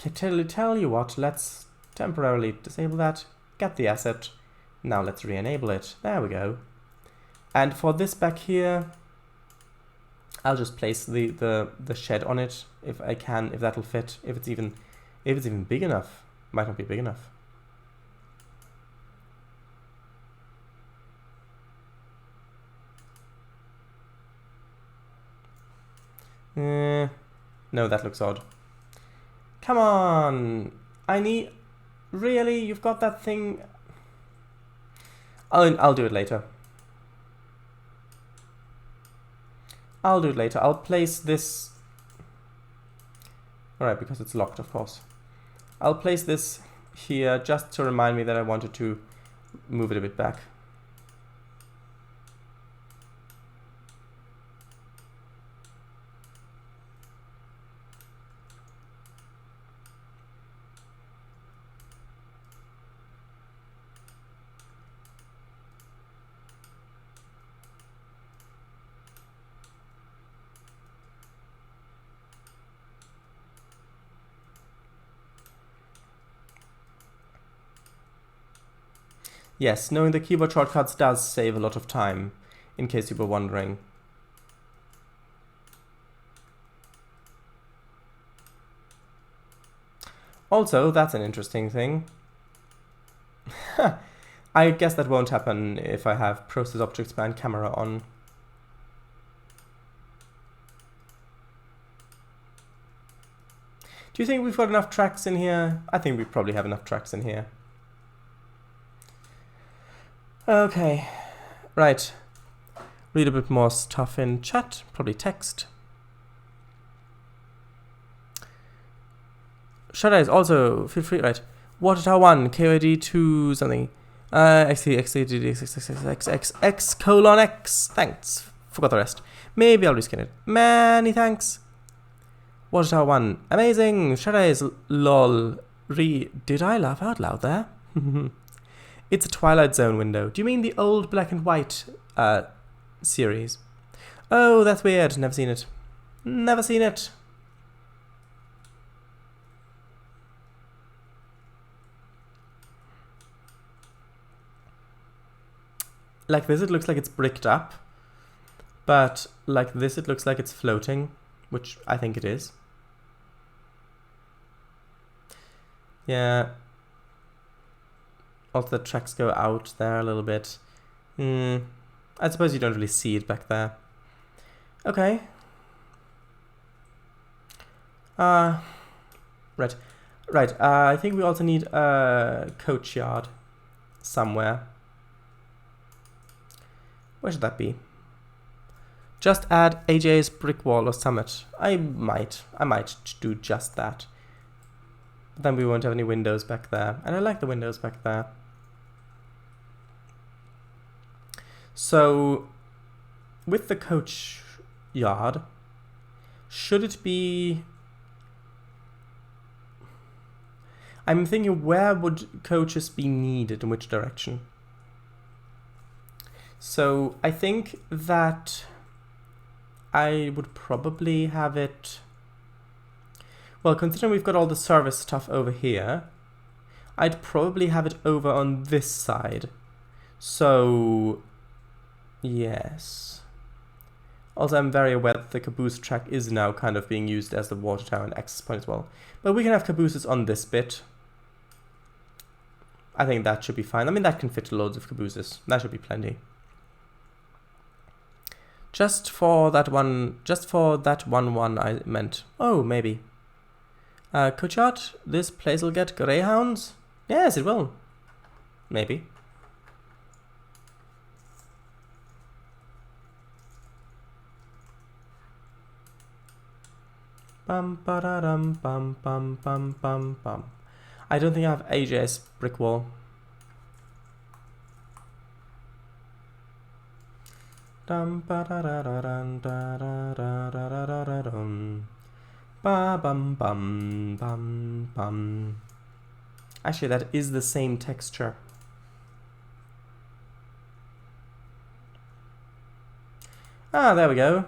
Okay, tell you what, let's temporarily disable that. Get the asset. Now let's re-enable it. There we go. And for this back here, I'll just place the shed on it if I can, if that'll fit, if it's even big enough. Might not be big enough. No, that looks odd. Come on! I need... Really? You've got that thing... I'll do it later. I'll do it later. I'll place this... Alright, because it's locked, of course. I'll place this here just to remind me that I wanted to move it a bit back. Yes, knowing the keyboard shortcuts does save a lot of time, in case you were wondering. Also, that's an interesting thing. I guess that won't happen if I have Process Object Span Camera on. Do you think we've got enough tracks in here? I think we probably have enough tracks in here. Okay, right. Read a bit more stuff in chat, probably text. Shut eyes also, feel free, right. Water Tower 1, KOD 2 something. X colon X. Thanks. Forgot the rest. Maybe I'll reskin it. Many thanks. Water Tower 1, amazing. Shut eyes, lol. Did I laugh out loud there? It's a Twilight Zone window. Do you mean the old black and white series? Oh, that's weird. Never seen it. Never seen it. Like this, it looks like it's bricked up. But like this, it looks like it's floating, which I think it is. Yeah. Also, the tracks go out there a little bit. I suppose you don't really see it back there. Okay. Right. Right. I think we also need a coach yard somewhere. Where should that be? Just add AJ's brick wall or summit. I might do just that. But then we won't have any windows back there. And I like the windows back there. So, with the coach yard, should it be... I'm thinking, where would coaches be needed, in which direction? So, I think that I would probably have it... Well, considering we've got all the service stuff over here, I'd probably have it over on this side. So... Yes. Also, I'm very aware that the caboose track is now kind of being used as the water tower and access point as well. But we can have cabooses on this bit. I think that should be fine. I mean, that can fit loads of cabooses. That should be plenty. Just for that one I meant. Oh, maybe. Coachard, this place will get greyhounds? Yes, it will. Maybe. Bum ba da dum bum bum bum bum bum. I don't think I have AJ's brick wall. Dum ba da da da dum da da da da da da da dum. Ba bum bum bum bum. Actually, that is the same texture. Ah, there we go.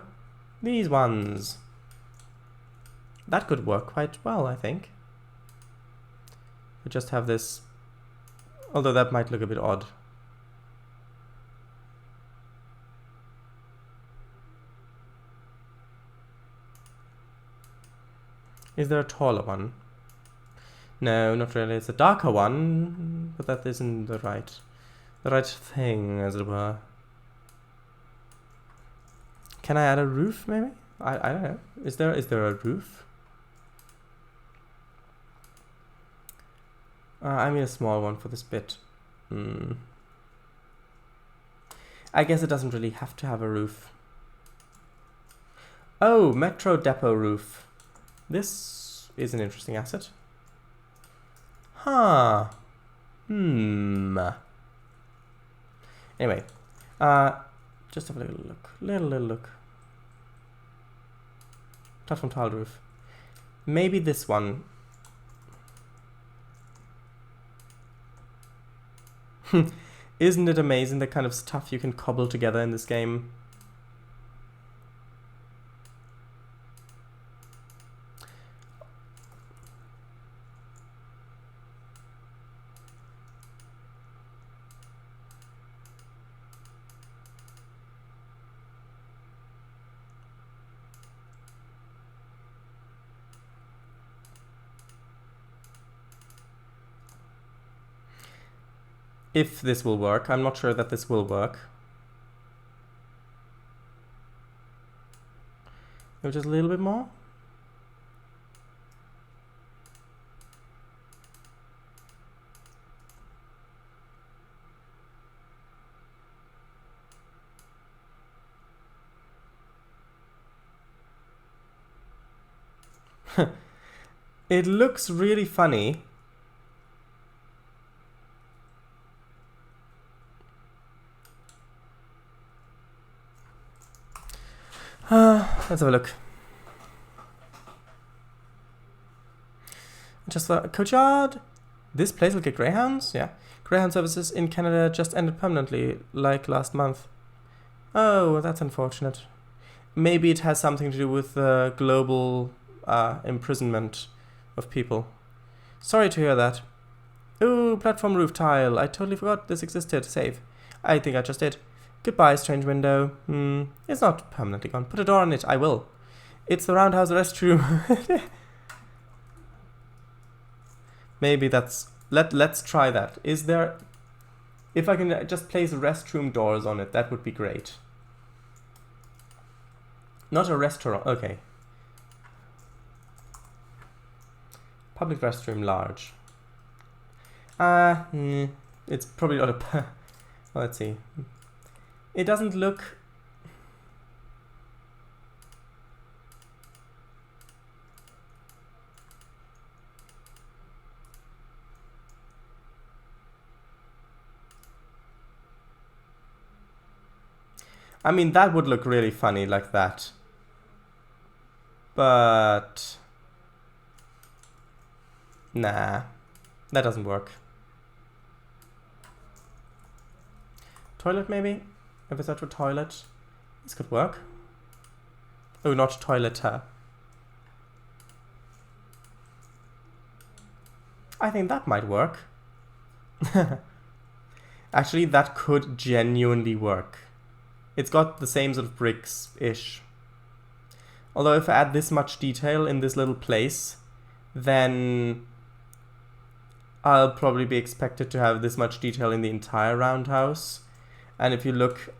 These ones. That could work quite well, I think. We just have this, although that might look a bit odd. Is there a taller one? No, not really. It's a darker one, but that isn't the right thing, as it were. Can I add a roof, maybe? I don't know. Is there a roof? I mean a small one for this bit. I guess it doesn't really have to have a roof. Oh, Metro Depot roof. This is an interesting asset. Huh. Anyway, just have a little look. Little look. Platform tile roof. Maybe this one. Isn't it amazing the kind of stuff you can cobble together in this game? If this will work. I'm not sure that this will work. Maybe just a little bit more. It looks really funny. Let's have a look. Just for Coachard. This place will get greyhounds? Yeah. Greyhound services in Canada just ended permanently, like last month. Oh, that's unfortunate. Maybe it has something to do with the global imprisonment of people. Sorry to hear that. Ooh, platform roof tile. I totally forgot this existed. Save. I think I just did. Goodbye, strange window. It's not permanently gone. Put a door on it. I will. It's the Roundhouse Restroom. Maybe that's... Let's try that. Is there... If I can just place restroom doors on it, that would be great. Not a restaurant. Okay. Public restroom large. It's probably not a... Well, let's see. It doesn't look... I mean, that would look really funny like that. But... Nah. That doesn't work. Toilet, maybe? If it's not a toilet, this could work. Oh, not toilet. I think that might work. Actually, that could genuinely work. It's got the same sort of bricks-ish. Although if I add this much detail in this little place, then I'll probably be expected to have this much detail in the entire roundhouse. And if you look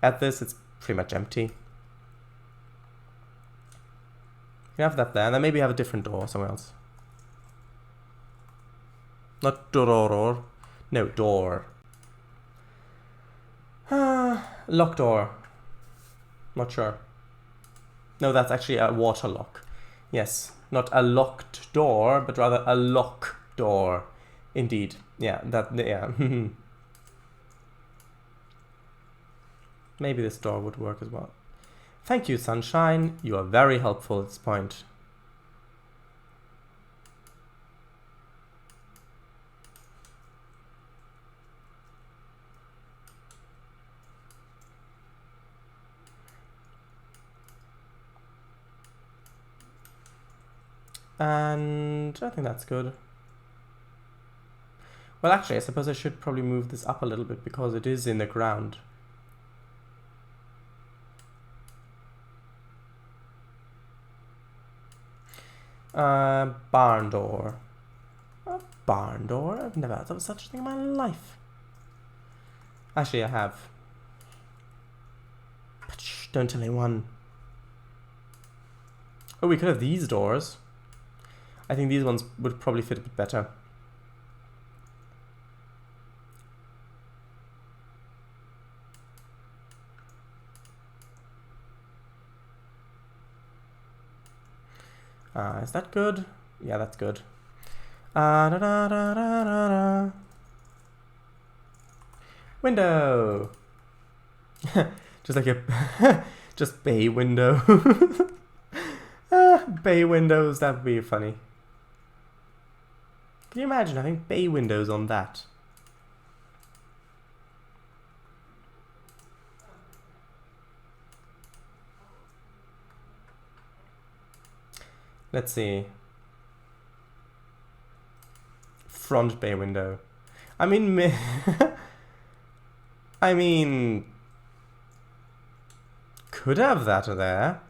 at this, it's pretty much empty. You have that there, and then maybe have a different door somewhere else. Not door. No, door. Lock door. Not sure. No, that's actually a water lock. Yes, not a locked door, but rather a lock door. Indeed. Yeah, that, yeah. Maybe this door would work as well. Thank you, Sunshine. You are very helpful at this point. And I think that's good. Well, actually, I suppose I should probably move this up a little bit because it is in the ground. Barn door. A barn door? I've never heard of such a thing in my life. Actually, I have. But shh, don't tell anyone. Oh, we could have these doors. I think these ones would probably fit a bit better. Is that good? Yeah, that's good. Da, da, da, da, da. Window! Just like a... just bay window. Bay windows, that would be funny. Can you imagine having bay windows on that? Let's see. Front bay window. I mean, I mean, could have that there.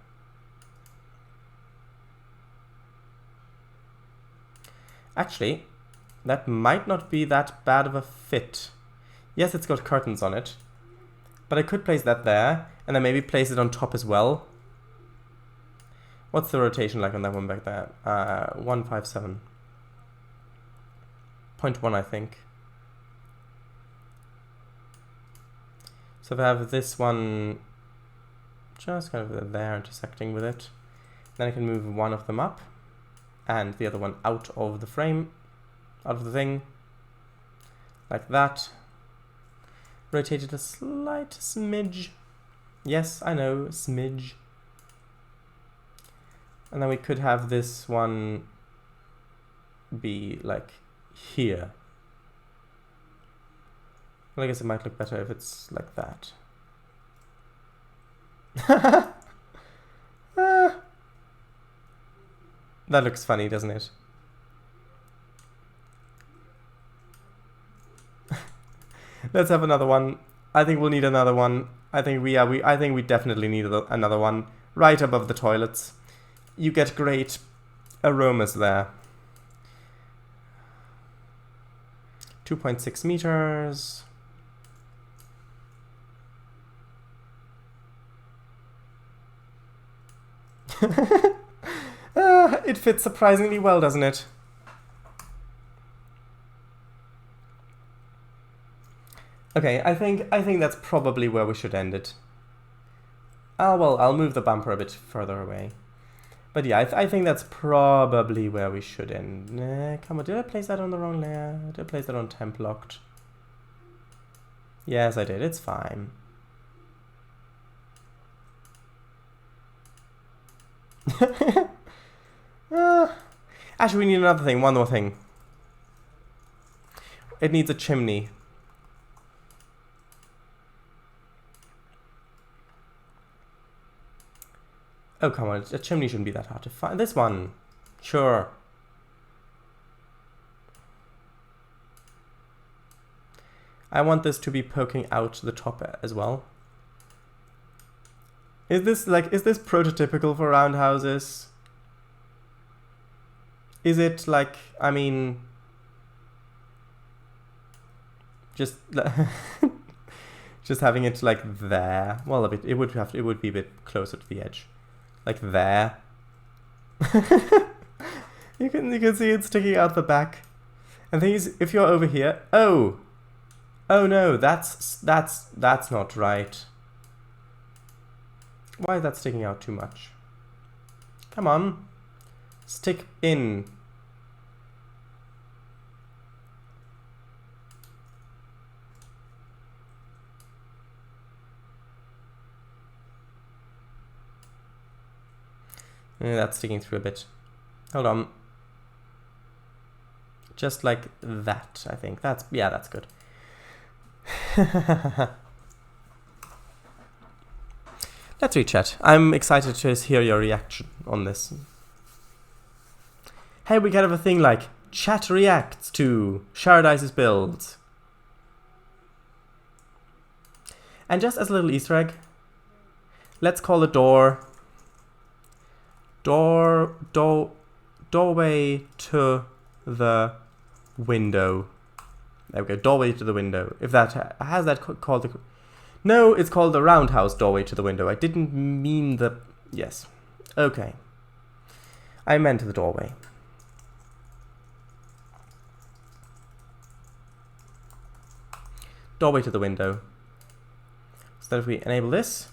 Actually, that might not be that bad of a fit. Yes, it's got curtains on it, but I could place that there, and then maybe place it on top as well. What's the rotation like on that one back there? 157. 0.1, I think. So if I have this one just kind of there intersecting with it, then I can move one of them up and the other one out of the frame, out of the thing, like that. Rotate it a slight smidge. Yes, I know, smidge. And then we could have this one be like here. Well, I guess it might look better if it's like that. That looks funny, doesn't it? Let's have another one. I think we'll need another one. I think we definitely need another one right above the toilets. You get great aromas there. 2.6 meters. It fits surprisingly well, doesn't it? Okay, I think that's probably where we should end it. Oh, well, I'll move the bumper a bit further away. But yeah, I think that's probably where we should end. Come on, did I place that on the wrong layer? Did I place that on temp locked? Yes, I did. It's fine. Actually, we need another thing. One more thing. It needs a chimney. Oh, come on. A chimney shouldn't be that hard to find. This one. Sure. I want this to be poking out the top as well. Is this prototypical for roundhouses? Is it like, I mean, just just having it like there? Well, it would be a bit closer to the edge. Like there. you can see it sticking out the back. And the thing is, if you're over here, oh no, that's not right. Why is that sticking out too much? Come on, stick in. That's sticking through a bit. Hold on. Just like that, I think. That's good. Let's read chat. I'm excited to hear your reaction on this. Hey, we can have a thing like chat reacts to Sharadice's build. And just as a little Easter egg, let's call the doorway to the window. There we go, doorway to the window. If that has that called the... No, it's called the roundhouse doorway to the window. I didn't mean the... Yes. Okay. I meant the doorway. Doorway to the window. So if we enable this,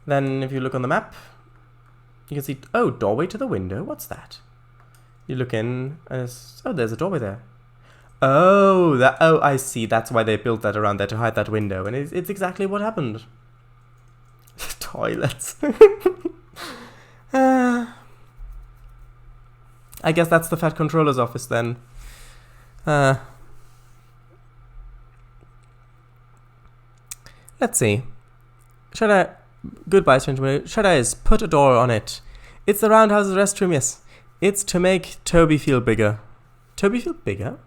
then if you look on the map, you can see, oh, doorway to the window. What's that? You look in, and oh, there's a doorway there. Oh, I see. That's why they built that around there, to hide that window, and it's exactly what happened. Toilets. I guess that's the Fat Controller's office then. Let's see. Goodbye, stranger. Should I put a door on it? It's the Roundhouse Restroom, yes. It's to make Toby feel bigger. Toby feel bigger?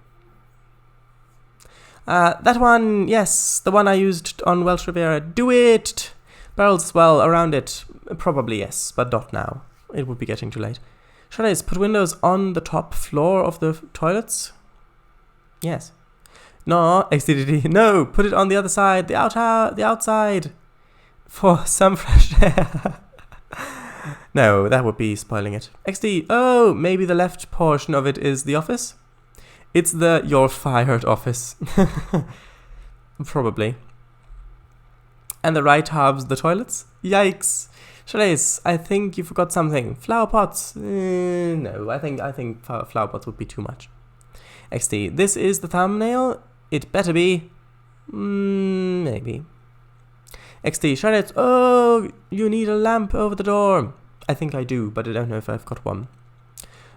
That one, yes. The one I used on Welsh Riviera. Do it! Barrels as well, around it. Probably yes, but not now. It would be getting too late. Should I put windows on the top floor of the toilets? Yes. No, XDDD. No, put it on the other side, the outside, for some fresh air. No, that would be spoiling it. XD. Oh, maybe the left portion of it is the office. It's the you're fired office. Probably. And the right halves the toilets. Yikes. Shalace, I think you forgot something. Flower pots. No, I think flower pots would be too much. XD. This is the thumbnail. It better be. Maybe. XD. Charlotte. Oh, you need a lamp over the door. I think I do, but I don't know if I've got one.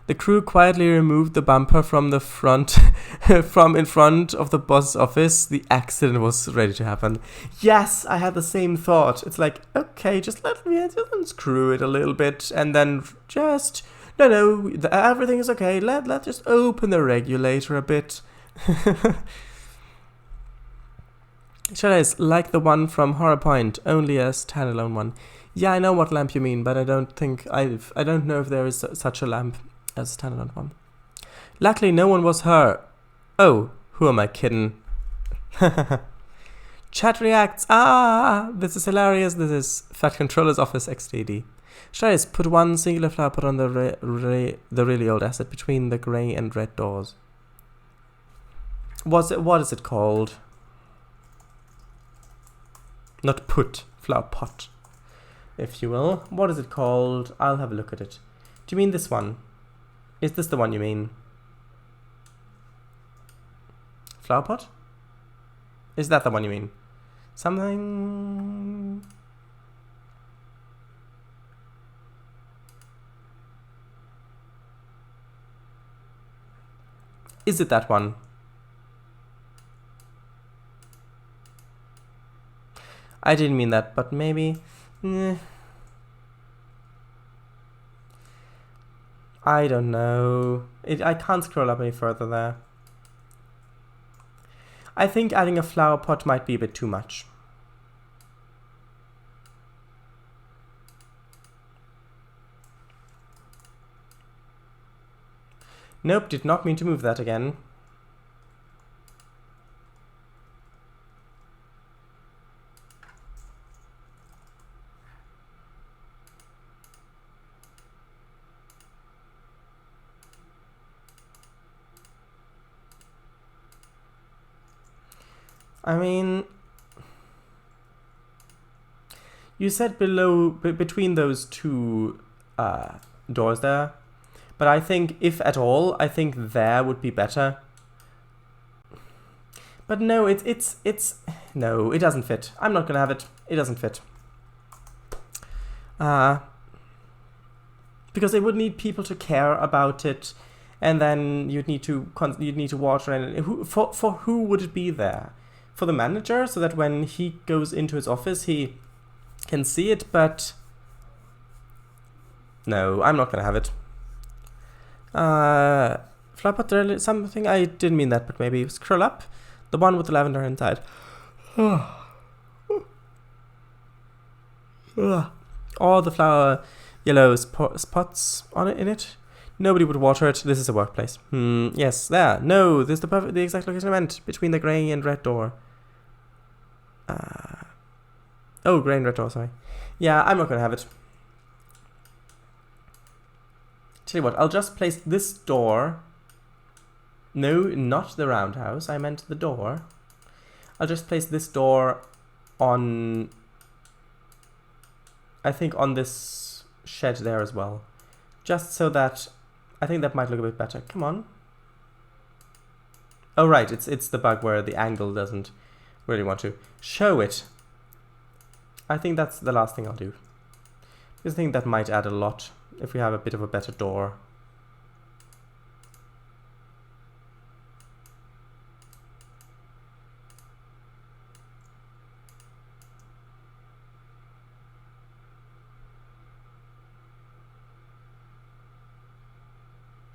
The crew quietly removed the bumper from the front, from in front of the boss's office. The accident was ready to happen. Yes, I had the same thought. It's like, okay, just let me just unscrew it a little bit, and then just no, everything is okay. Let's just open the regulator a bit. Shadows like the one from Horror Point, only a standalone one. Yeah, I know what lamp you mean, but I don't know if there is such a lamp as a standalone one. Luckily, no one was hurt. Oh, who am I kidding? Chat reacts. This is hilarious. This is Fat Controller's office XDD. Shadows put one singular flower pot on the really old asset between the grey and red doors. What is it called? Not put, flower pot, if you will. What is it called? I'll have a look at it. Do you mean this one? Is this the one you mean? Flower pot? Is that the one you mean? Something... Is it that one? I didn't mean that, but maybe... I don't know. I can't scroll up any further there. I think adding a flower pot might be a bit too much. Nope, did not mean to move that again. I mean, you said between those two doors there, but I think if at all, I think there would be better. But no, no, it doesn't fit. I'm not gonna have it. It doesn't fit. Because it would need people to care about it, and then you'd need to water it. For who would it be there? For the manager, so that when he goes into his office, he can see it, but no, I'm not gonna have it. Flapper, there is something, I didn't mean that, but maybe scroll up. The one with the lavender inside. All the flower yellow spots on it, in it. Nobody would water it. This is a workplace. Yes, there. No, this is the exact location I meant. Between the grey and red door. Oh, grey and red door, sorry. Yeah, I'm not going to have it. Tell you what, I'll just place this door. No, not the roundhouse. I meant the door. I'll just place this door on... I think on this shed there as well. Just so that... I think that might look a bit better. Come on. Oh, right. It's the bug where the angle doesn't really want to show it. I think that's the last thing I'll do. Because I think that might add a lot if we have a bit of a better door.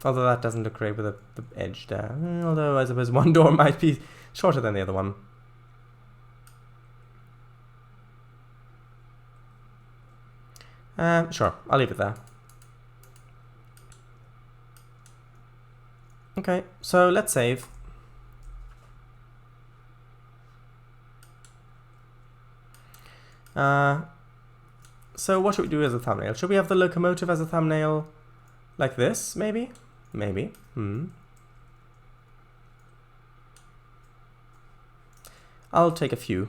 Although that doesn't look great with the edge there. Although I suppose one door might be shorter than the other one. Sure, I'll leave it there. Okay, so let's save. So what should we do as a thumbnail? Should we have the locomotive as a thumbnail like this, maybe? Maybe. I'll take a few.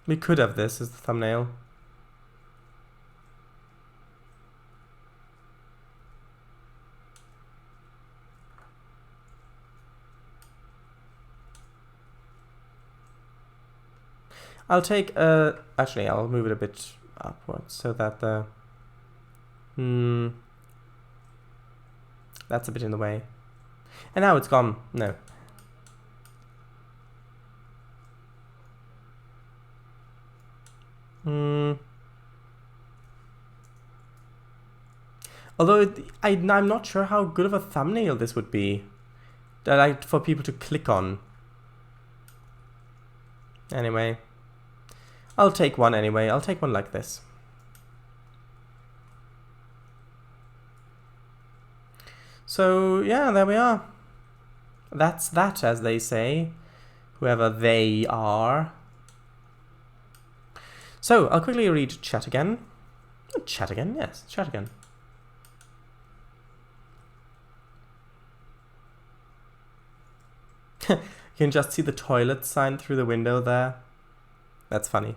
We could have this as the thumbnail. I'll take actually I'll move it a bit upwards so that the that's a bit in the way. And now it's gone. No. Although I'm not sure how good of a thumbnail this would be for people to click on. Anyway, I'll take one anyway. I'll take one like this. So yeah, there we are. That's that, as they say, whoever they are. So I'll quickly read chat again. Chat again, yes, chat again. You can just see the toilet sign through the window there. That's funny.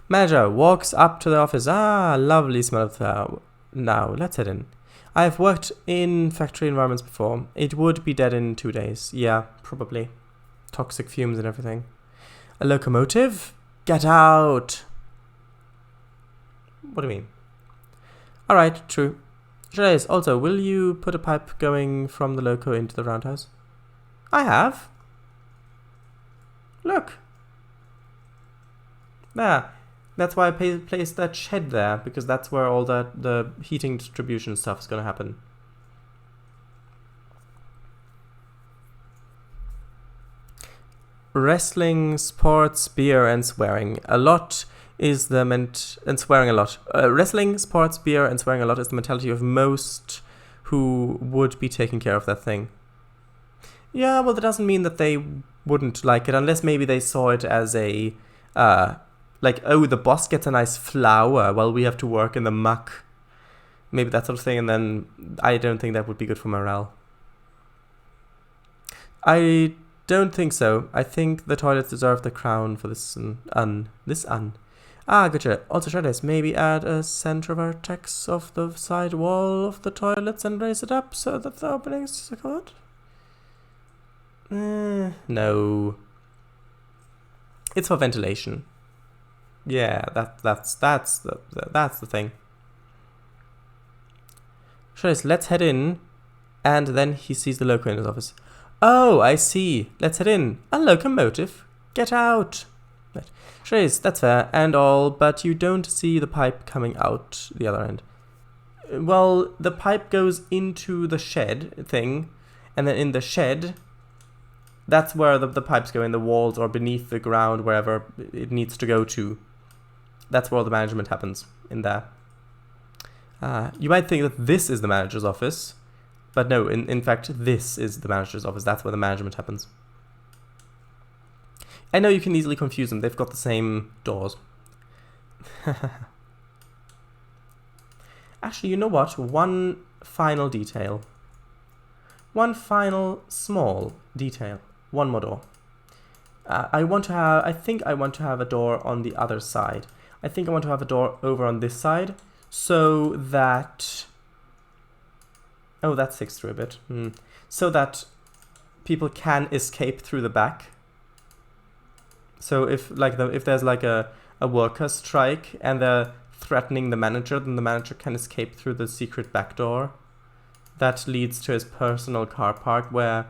Manager walks up to the office. Ah, lovely smell of flower. Now, let's head in. I've worked in factory environments before. It would be dead in 2 days. Yeah, probably. Toxic fumes and everything. A locomotive? Get out! What do you mean? Alright, true. Trainz, also, will you put a pipe going from the loco into the roundhouse? I have. Look. There. That's why I placed that shed there, because that's where all the heating distribution stuff is going to happen. Wrestling, sports, beer, and swearing. A lot is the and swearing a lot. Wrestling, sports, beer, and swearing a lot is the mentality of most who would be taking care of that thing. Yeah, well, that doesn't mean that they wouldn't like it, unless maybe they saw it as a, like, oh, the boss gets a nice flower while we have to work in the muck. Maybe that sort of thing, and then I don't think that would be good for morale. I don't think so. I think the toilets deserve the crown for this Ah, gotcha. Also, Trainz, maybe add a center vertex of the side wall of the toilets and raise it up so that the openings are covered? No. It's for ventilation. Yeah, that's the thing. Trainz, let's head in. And then he sees the loco in his office. Oh, I see. Let's head in. A locomotive. Get out. Right. Trainz, that's fair and all, but you don't see the pipe coming out the other end. Well, the pipe goes into the shed thing, and then in the shed, that's where the pipes go, in the walls or beneath the ground, wherever it needs to go to. That's where all the management happens, in there. You might think that this is the manager's office, but no, in fact, this is the manager's office. That's where the management happens. I know you can easily confuse them. They've got the same doors. Actually, you know what? One final detail. One final small detail. One more door. I think I want to have a door on the other side. I think I want to have a door over on this side, so that... Oh, that sticks through a bit. So that people can escape through the back. So if there's like a worker strike and they're threatening the manager, then the manager can escape through the secret back door. That leads to his personal car park where...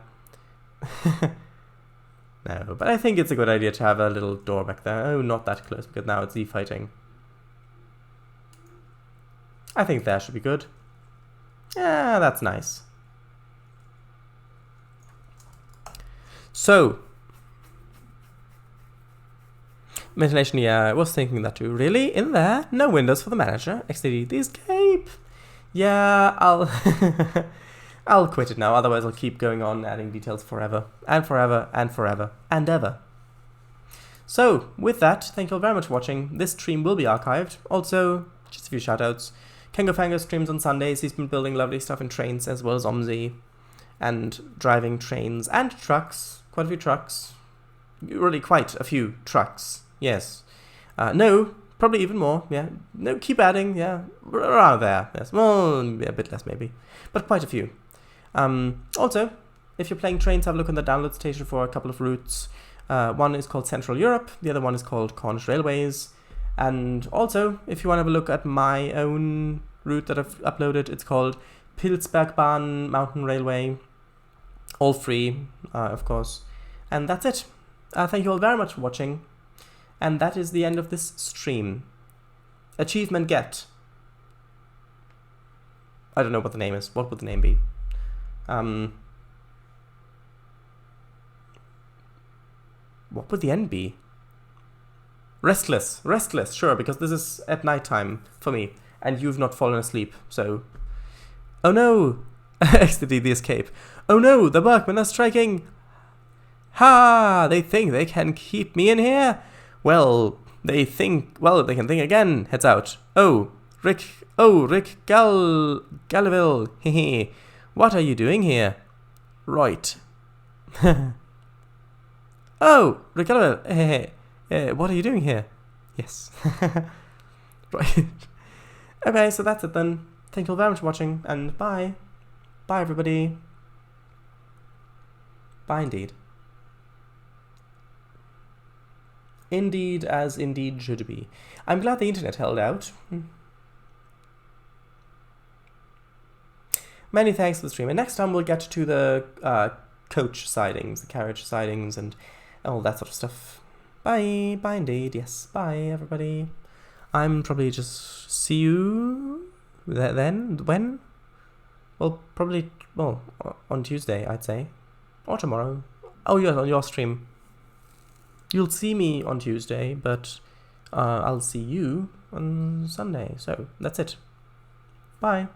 No, but I think it's a good idea to have a little door back there. Oh, not that close, because now it's Z-fighting. I think that should be good. Yeah, that's nice. So, ventilation, yeah, I was thinking that too. Really? In there? No windows for the manager? XDD, the escape! Yeah, I'll quit it now, otherwise I'll keep going on adding details forever, and forever, and forever, and ever. So, with that, thank you all very much for watching. This stream will be archived. Also, just a few shoutouts. Kengofango streams on Sundays. He's been building lovely stuff in Trainz as well as OMSI, and driving trains and trucks. Quite a few trucks. Really quite a few trucks. Yes. No, probably even more. Yeah. No, keep adding. Yeah. Around there. Yes. Well, a bit less maybe. But quite a few. Also, if you're playing Trainz, have a look on the download station for a couple of routes. One is called Central Europe. The other one is called Cornish Railways. And also, if you want to have a look at my own route that I've uploaded, it's called Pilzbergbahn Mountain Railway. All free, of course. And that's it. Thank you all very much for watching. And that is the end of this stream. Achievement get. I don't know what the name is. What would the name be? What would the end be? Restless, sure, because this is at night time for me, and you've not fallen asleep, so... Oh no! XDD, the escape. Oh no, the workmen are striking! Ha! They think they can keep me in here? Well, they can think again. Heads out. Rick Gallaville, hehe. What are you doing here? Right. Oh, Rick Gallaville, hehe. What are you doing here? Yes. Right. Okay, so that's it then. Thank you all very much for watching, and bye. Bye, everybody. Bye, indeed. Indeed, as indeed should be. I'm glad the internet held out. Many thanks for the stream. And next time we'll get to the coach sidings, the carriage sidings, and all that sort of stuff. Bye. Bye indeed. Yes. Bye, everybody. I'm probably just see you then. When? Well, probably, well, on Tuesday, I'd say. Or tomorrow. Oh, yes, on your stream. You'll see me on Tuesday, but I'll see you on Sunday. So, that's it. Bye.